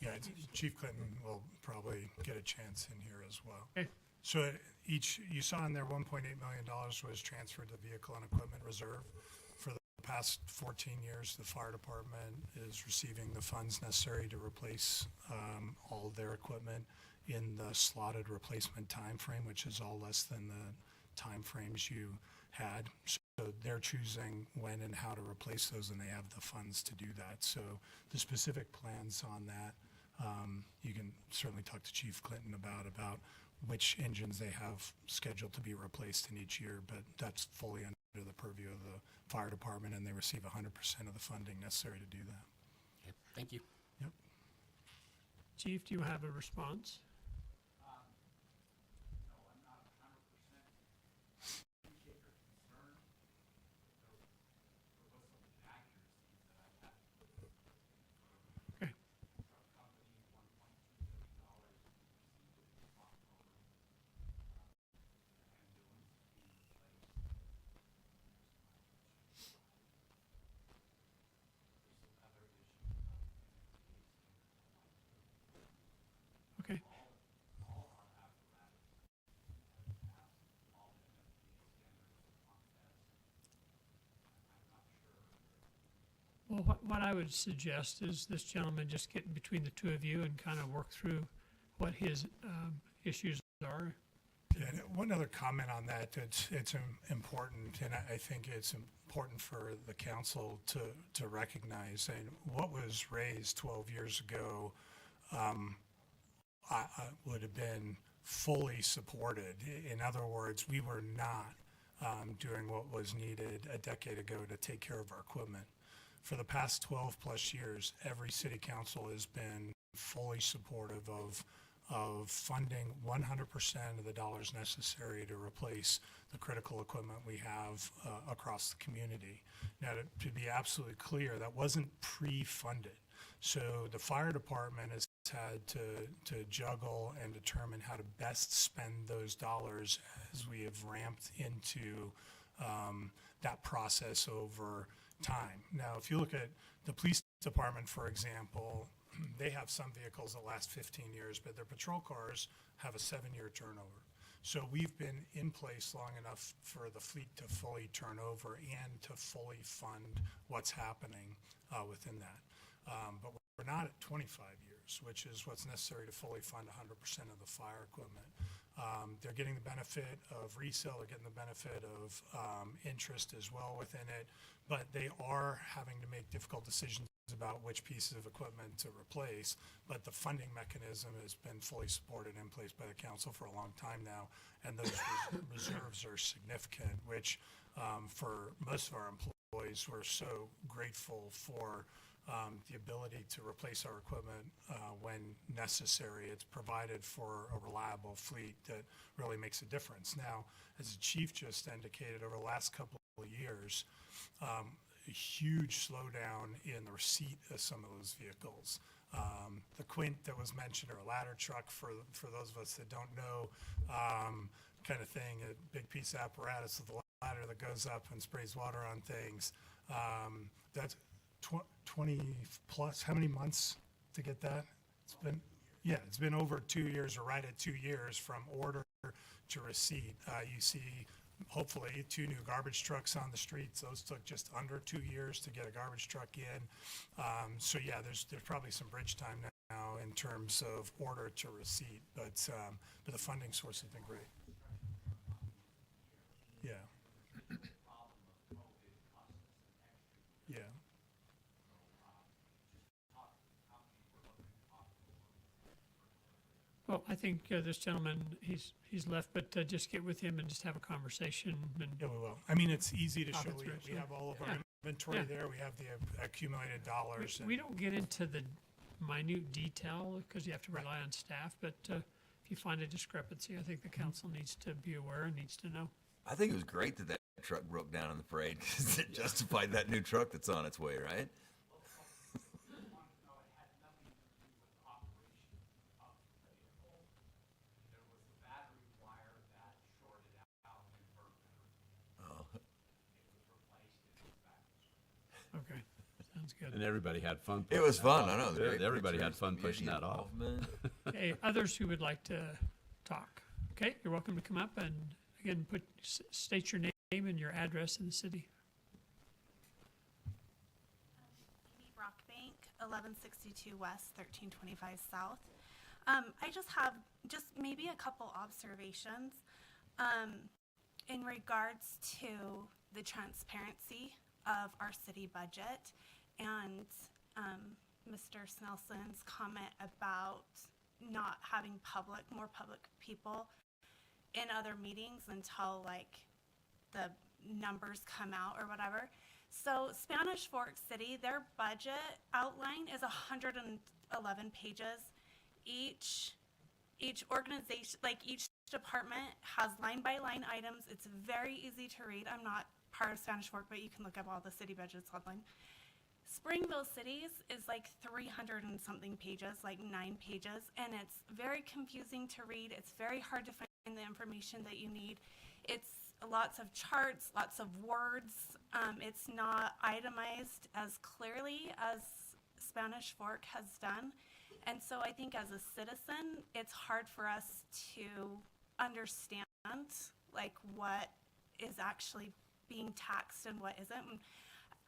Yeah, Chief Clinton will probably get a chance in here as well. Okay. So you saw in there $1.8 million was transferred to Vehicle and Equipment Reserve. For the past 14 years, the fire department is receiving the funds necessary to replace all their equipment in the slotted replacement time frame, which is all less than the time frames you had. So they're choosing when and how to replace those, and they have the funds to do that. So the specific plans on that, you can certainly talk to Chief Clinton about which engines they have scheduled to be replaced in each year, but that's fully under the purview of the fire department, and they receive 100% of the funding necessary to do that. Okay, thank you. Yep. Chief, do you have a response? Okay. Okay. Well, what I would suggest is this gentleman just get between the two of you and kind of work through what his issues are. Yeah, and one other comment on that, it's important, and I think it's important for the council to recognize, and what was raised 12 years ago I would have been fully supported. In other words, we were not doing what was needed a decade ago to take care of our equipment. For the past 12 plus years, every city council has been fully supportive of funding 100% of the dollars necessary to replace the critical equipment we have across the community. Now, to be absolutely clear, that wasn't pre-funded. So the fire department has had to juggle and determine how to best spend those dollars as we have ramped into that process over time. Now, if you look at the police department, for example, they have some vehicles that last 15 years, but their patrol cars have a 7-year turnover. So we've been in place long enough for the fleet to fully turn over and to fully fund what's happening within that. But we're not at 25 years, which is what's necessary to fully fund 100% of the fire equipment. They're getting the benefit of resale, they're getting the benefit of interest as well within it, but they are having to make difficult decisions about which pieces of equipment to replace. But the funding mechanism has been fully supported in place by the council for a long time now, and those reserves are significant, which for most of our employees, we're so grateful for the ability to replace our equipment when necessary. It's provided for a reliable fleet that really makes a difference. Now, as the chief just indicated, over the last couple of years, a huge slowdown in the receipt of some of those vehicles. The Quint that was mentioned, or a ladder truck, for those of us that don't know, kind of thing, a big piece of apparatus with a ladder that goes up and sprays water on things. That's 20 plus, how many months to get that? It's been over 2 years, or right at 2 years from order to receipt. You see, hopefully, 2 new garbage trucks on the streets. Those took just under 2 years to get a garbage truck in. So yeah, there's probably some bridge time now in terms of order to receipt, but the funding source has been great. Yeah. Yeah. Well, I think this gentleman, he's left, but just get with him and just have a conversation. And Yeah, we will. I mean, it's easy to Talk show. it through, We sure. have all of our Yeah. inventory Yeah. there. We have the accumulated dollars. we don't get into the minute detail because you have to rely on staff, but if you find a discrepancy, I think the council needs to be aware and needs to know. I think it was great that that truck broke down in the parade because it justified that new truck that's on its way, right? Okay, sounds good. And everybody had fun. It was pushing that fun. off. I know. It was great Everybody had pictures, fun pushing community that off. involvement. Okay, others who would like to talk. Okay, you're welcome to come up and again, state your name and your address in the city. Amy Brockbank, 1162 West, 1325 South. I just have maybe a couple observations in regards to the transparency of our city budget and Mr. Snelson's comment about not having more public people in other meetings until like the numbers come out or whatever. So Spanish Fork City, their budget outline is 111 pages. Each organization, like each department has line by line items. It's very easy to read. I'm not part of Spanish Fork, but you can look up all the city budgets online. Springville Cities is like 300 and something pages, like 9 pages, and it's very confusing to read. It's very hard to find the information that you need. It's lots of charts, lots of words. It's not itemized as clearly as Spanish Fork has done. And so I think as a citizen, it's hard for us to understand like what is actually being taxed and what isn't.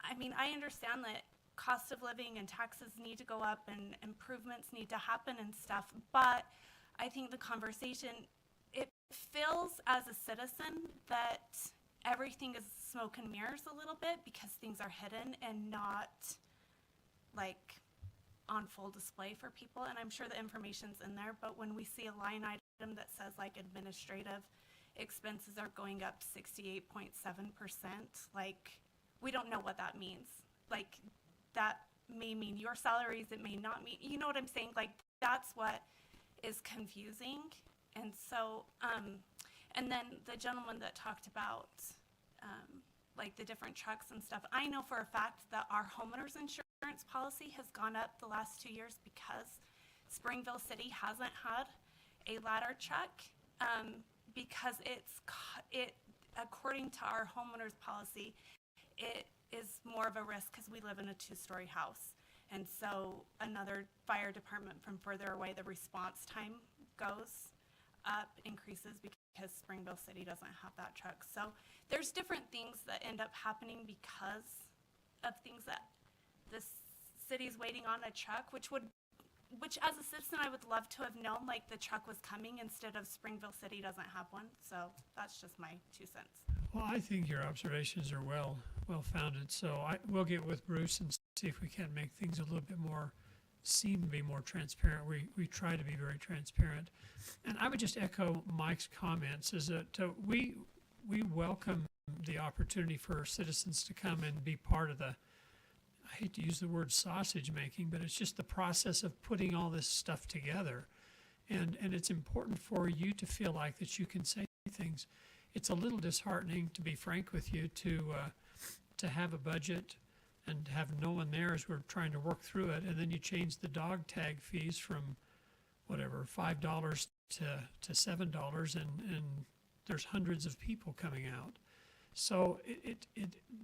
I mean, I understand that cost of living and taxes need to go up and improvements need to happen and stuff, but I think the conversation, it feels as a citizen that everything is smoke and mirrors a little bit because things are hidden and not like on full display for people. And I'm sure the information's in there, but when we see a line item that says like administrative expenses are going up 68.7%, like we don't know what that means. Like that may mean your salaries, it may not mean, you know what I'm saying? Like that's what is confusing. And so, and then the gentleman that talked about like the different trucks and stuff, I know for a fact that our homeowners insurance policy has gone up the last 2 years because Springville City hasn't had a ladder truck because it according to our homeowners policy, it is more of a risk because we live in a 2-story house. And so another fire department from further away, the response time goes up, increases because Springville City doesn't have that truck. So there's different things that end up happening because of things that the city's waiting on a truck, which as a citizen I would love to have known, like the truck was coming instead of Springville City doesn't have one. So that's just my 2 cents. Well, I think your observations are well founded. So we'll get with Bruce and see if we can make things a little bit more, seem to be more transparent. We try to be very transparent. And I would just echo Mike's comments is that we welcome the opportunity for citizens to come and be part of the, I hate to use the word sausage making, but it's just the process of putting all this stuff together. And it's important for you to feel like that you can say things. It's a little disheartening, to be frank with you, to have a budget and have no one there as we're trying to work through it, and then you change the dog tag fees from whatever $5 to $7, and there's hundreds of people coming out. So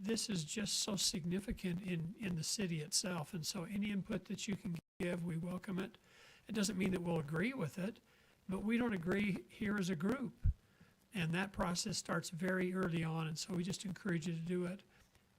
this is just so significant in the city itself, and so any input that you can give, we welcome it. It doesn't mean that we'll agree with it, but we don't agree here as a group. And that process starts very early on, and so we just encourage you to do it.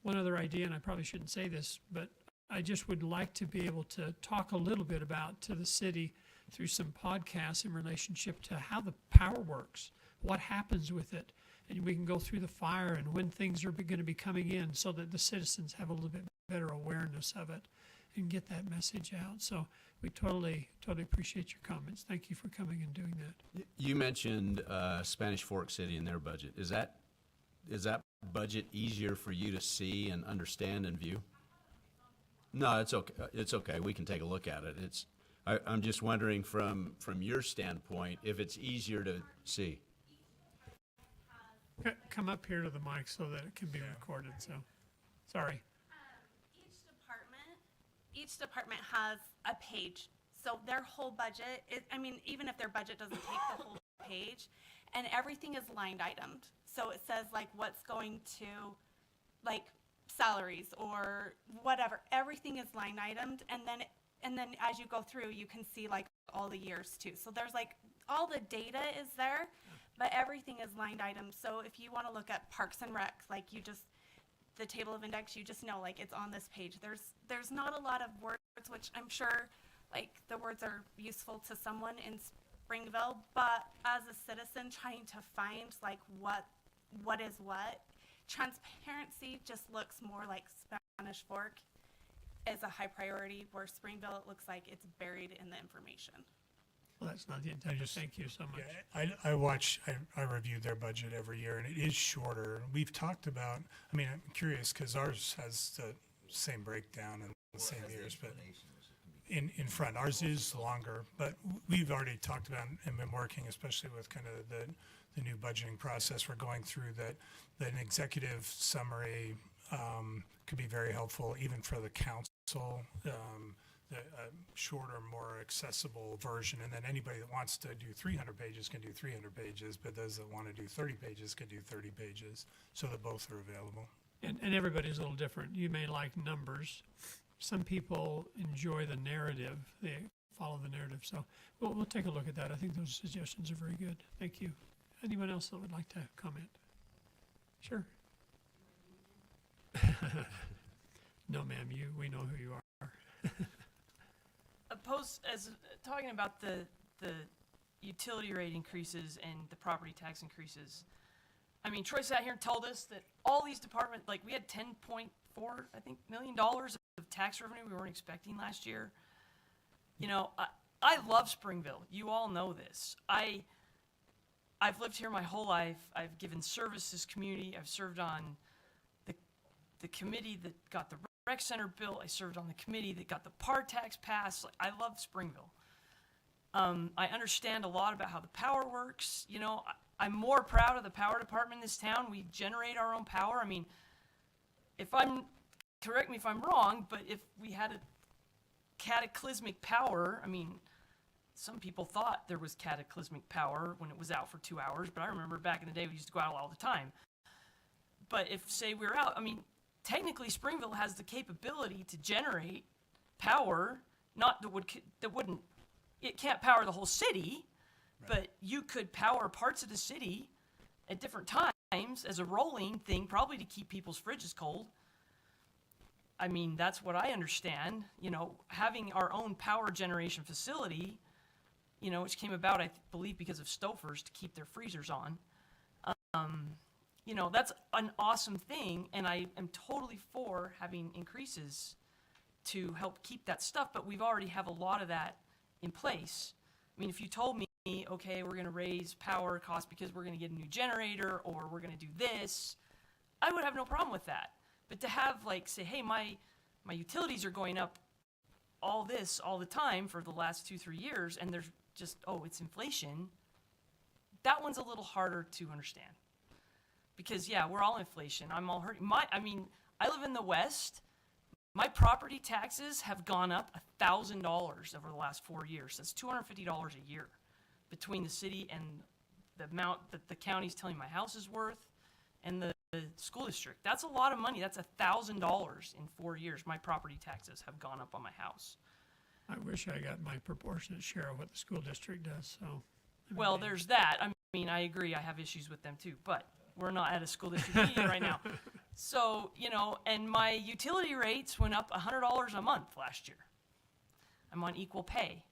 One other idea, and I probably shouldn't say this, but I just would like to be able to talk a little bit about to the city through some podcasts in relationship to how the power works, what happens with it, and we can go through the fire and when things are going to be coming in so that the citizens have a little bit better awareness of it and get that message out. So we totally appreciate your comments. Thank you for coming and doing that. You mentioned Spanish Fork City and their budget. Is that budget easier for you to see and understand and view? No, it's okay. It's okay. We can take a look at it. I'm just wondering from your standpoint if it's easier to see. Come up here to the mic so that it can be recorded. So, sorry. Each department has a page. So their whole budget is, I mean, even if their budget doesn't take the whole page, and everything is line itemed. So it says like what's going to, like salaries or whatever. Everything is line itemed, and then as you go through, you can see like all the years too. So there's like all the data is there, but everything is line itemed. So if you want to look at Parks and Rec, like the table of index, you just know like it's on this page. There's not a lot of words, which I'm sure like the words are useful to someone in Springville, but as a citizen trying to find like what is what, transparency just looks more like Spanish Fork is a high priority, where Springville it looks like it's buried in the information. Well, that's not the intention. Thank you so much. Yeah, I review their budget every year, and it is shorter. We've talked about, I mean, I'm curious, because ours has the same breakdown and the same years, but in front, ours is longer, but we've already talked about and been working, especially with kind of the new budgeting process we're going through, that an executive summary could be very helpful, even for the council. A shorter, more accessible version, and then anybody that wants to do 300 pages can do 300 pages, but those that want to do 30 pages can do 30 pages, so that both are available. And everybody's a little different. You may like numbers. Some people enjoy the narrative. They follow the narrative. So we'll take a look at that. I think those suggestions are very good. Thank you. Anyone else that would like to comment? Sure. No, ma'am. We know who you are. Talking about the utility rate increases and the property tax increases. I mean, Troy sat here and told us that all these departments, like we had $10.4 million of tax revenue we weren't expecting last year. You know, I love Springville. You all know this. I've lived here my whole life. I've given service to this community. I've served on the committee that got the rec center built. I served on the committee that got the PAR tax passed. Like, I love Springville. I understand a lot about how the power works. You know, I'm more proud of the power department in this town. We generate our own power. I mean, correct me if I'm wrong, but if we had a cataclysmic power, I mean, some people thought there was cataclysmic power when it was out for 2 hours, but I remember back in the day we used to go out all the time. But if, say, we're out, I mean, technically Springville has the capability to generate power, it can't power the whole city, but you could power parts of the city at different times as a rolling thing, probably to keep people's fridges cold. I mean, that's what I understand, you know, having our own power generation facility, you know, which came about, I believe, because of Stouffer's to keep their freezers on. You know, that's an awesome thing, and I am totally for having increases to help keep that stuff, but we've already have a lot of that in place. I mean, if you told me, okay, we're going to raise power costs because we're going to get a new generator or we're going to do this, I would have no problem with that. But to have, like, say, hey, my utilities are going up all the time for the last 2-3 years, and there's just, it's inflation, that one's a little harder to understand. Because, yeah, we're all inflation. I'm all hurting. I live in the West. My property taxes have gone up $1,000 over the last 4 years. That's $250 a year between the city and the amount that the county's telling my house is worth and the school district. That's a lot of money. That's $1,000 in 4 years. My property taxes have gone up on my house. I wish I got my proportionate share of what the school district does, so. Well, there's that. I mean, I agree. I have issues with them too, but we're not at a school district meeting right now. So, you know, and my utility rates went up $100 a month last year. I'm on equal pay.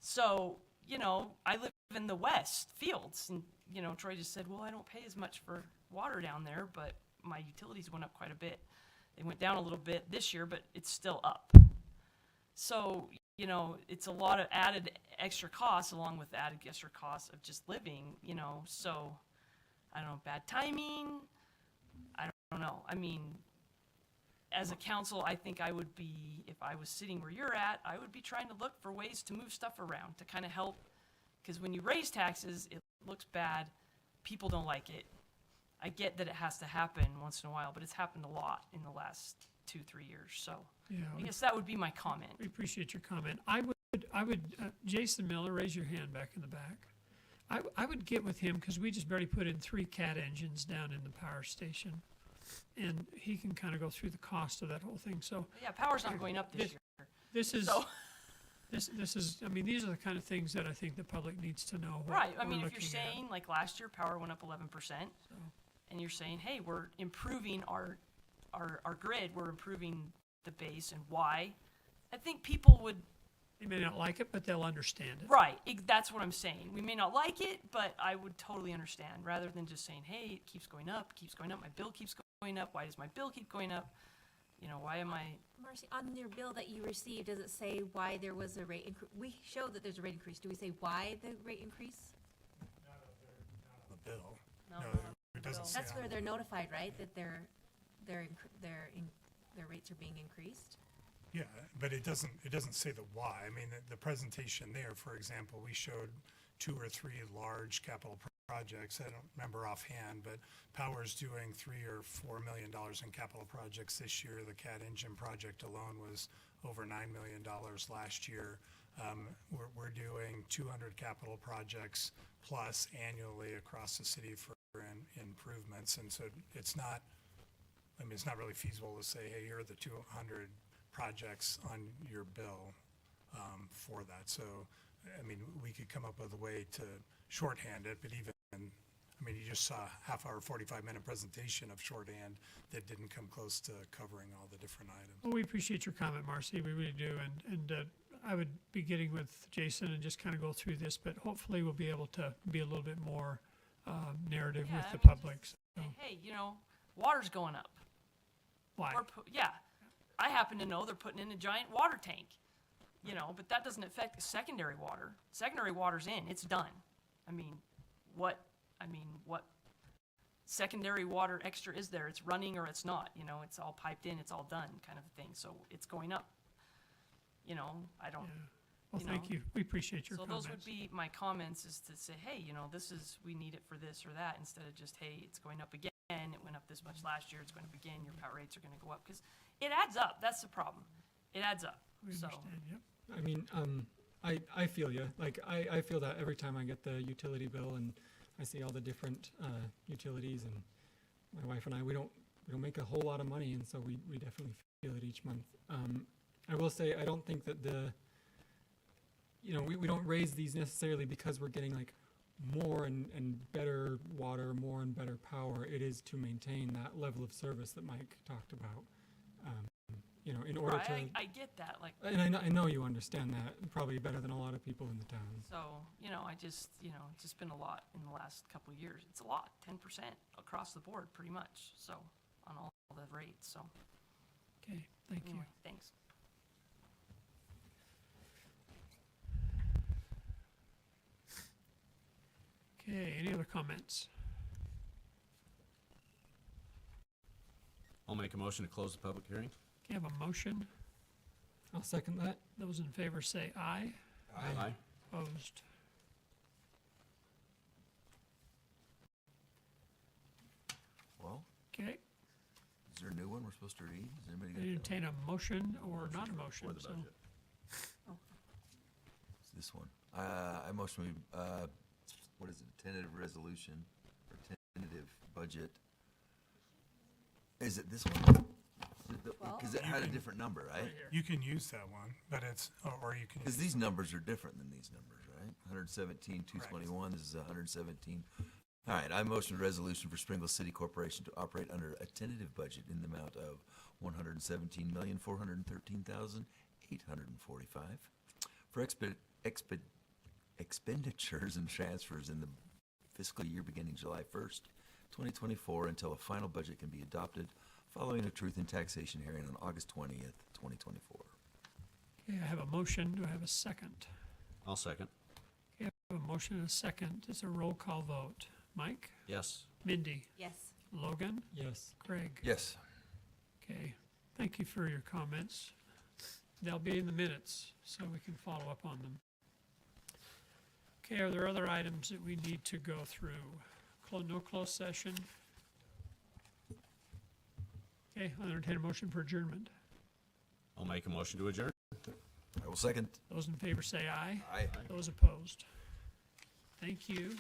So, you know, I live in the West Fields, and, you know, Troy just said, well, I don't pay as much for water down there, but my utilities went up quite a bit. They went down a little bit this year, but it's still up. So, you know, it's a lot of added extra costs along with the added extra costs of just living, you know, so I don't know, bad timing, I don't know. I mean, as a council, I think I would be, if I was sitting where you're at, I would be trying to look for ways to move stuff around to kind of help, because when you raise taxes, it looks bad, people don't like it. I get that it has to happen once in a while, but it's happened a lot in the last 2-3 years, so Yeah, I guess that would be my comment. we appreciate your comment. I would, Jason Miller, raise your hand back in the back. I would get with him, because we just barely put in 3 CAT engines down in the power station, and he can kind of go through the cost of that whole thing, so. Yeah, power's not going up this year. This is, So- this is, I mean, these are the kind of things that I think the public needs to know. what Right, I we're mean, if you're looking at. saying, like last year, power went up 11%, and you're saying, hey, we're improving our grid, we're improving the base, and why? I think people would. They may not like it, but they'll understand it. Right, that's what I'm saying. We may not like it, but I would totally understand, rather than just saying, hey, it keeps going up, my bill keeps going up, why does my bill keep going up? You know, why am I, Marcy, on your bill that you received, does it say why there was a rate increase? We show that there's a rate increase. Do we say why the rate increase? The bill. No, No, not it doesn't say. That's on where it. they're notified, right, that their rates are being increased? Yeah, but it doesn't say the why. I mean, the presentation there, for example, we showed 2 or 3 large capital projects. I don't remember offhand, but Power's doing $3 or $4 million in capital projects this year. The CAT engine project alone was over $9 million last year. We're doing 200 capital projects plus annually across the city for improvements. And so it's not really feasible to say, hey, here are the 200 projects on your bill for that. So, I mean, we could come up with a way to shorthand it, but even, I mean, you just saw a half-hour, 45-minute presentation of shorthand that didn't come close to covering all the different items. Well, we appreciate your comment, Marcy, we really do, and I would be getting with Jason and just kind of go through this, but hopefully we'll be able to be a little bit more narrative Yeah, with I the mean, public. just So, hey, you know, water's going up. why? Yeah, I happen to know they're putting in a giant water tank, you know, but that doesn't affect the secondary water. Secondary water's in, it's done. I mean, what secondary water extra is there? It's running or it's not, you know, it's all piped in, it's all done kind of thing, so it's going up. You know, I don't, Yeah. Well, you thank know. you. We appreciate your So comments. those would be my comments, is to say, hey, you know, we need it for this or that, instead of just, hey, it's going up again, it went up this much last year, it's going up again, your power rates are gonna go up, because it adds up, that's the problem. It adds up, We so. understand, yep. I mean, I feel you. Like, I feel that every time I get the utility bill and I see all the different utilities, and my wife and I, we don't make a whole lot of money, and so we definitely feel it each month. I will say, I don't think that we don't raise these necessarily because we're getting like more and better water, more and better power. It is to maintain that level of service that Mike talked about. You know, in order to. Right, I get that, like, And I know you understand that probably better than a lot of people in the town. so, you know, it's just been a lot in the last couple of years. It's a lot, 10% across the board, pretty much, so, on all the rates, so, Okay, thank you. anyway, thanks. Okay, any other comments? I'll make a motion to close the public hearing. Okay, I have a motion. I'll second that. Those in favor say aye. Aye. Opposed? Well, Okay, is there a new one we're supposed to read? Has anybody I got that? entertain a motion or not a motion, For the so. budget. It's this one. I motion we, what is it, tentative resolution or tentative budget? Is it this one? Because it had a different number, right? You can use that one, but or you can. Because these numbers are different than these numbers, right? 117, 221, this is 117. All right, I motion a resolution for Springville City Corporation to operate under a tentative budget in the amount of $117,413,845 for expenditures and transfers in the fiscal year beginning July 1st, 2024, until a final budget can be adopted following a truth and taxation hearing on August 20th, 2024. Okay, I have a motion. Do I have a second? I'll second. Okay, I have a motion and a second. It's a roll call vote. Mike? Yes. Mindy? Yes. Logan? Yes. Craig? Yes. Okay, thank you for your comments. They'll be in the minutes, so we can follow up on them. Okay, are there other items that we need to go through? No closed session? Okay, I'll entertain a motion for adjournment. I'll make a motion to adjourn. I will second. Those in favor say aye. Aye. Those opposed? Thank you.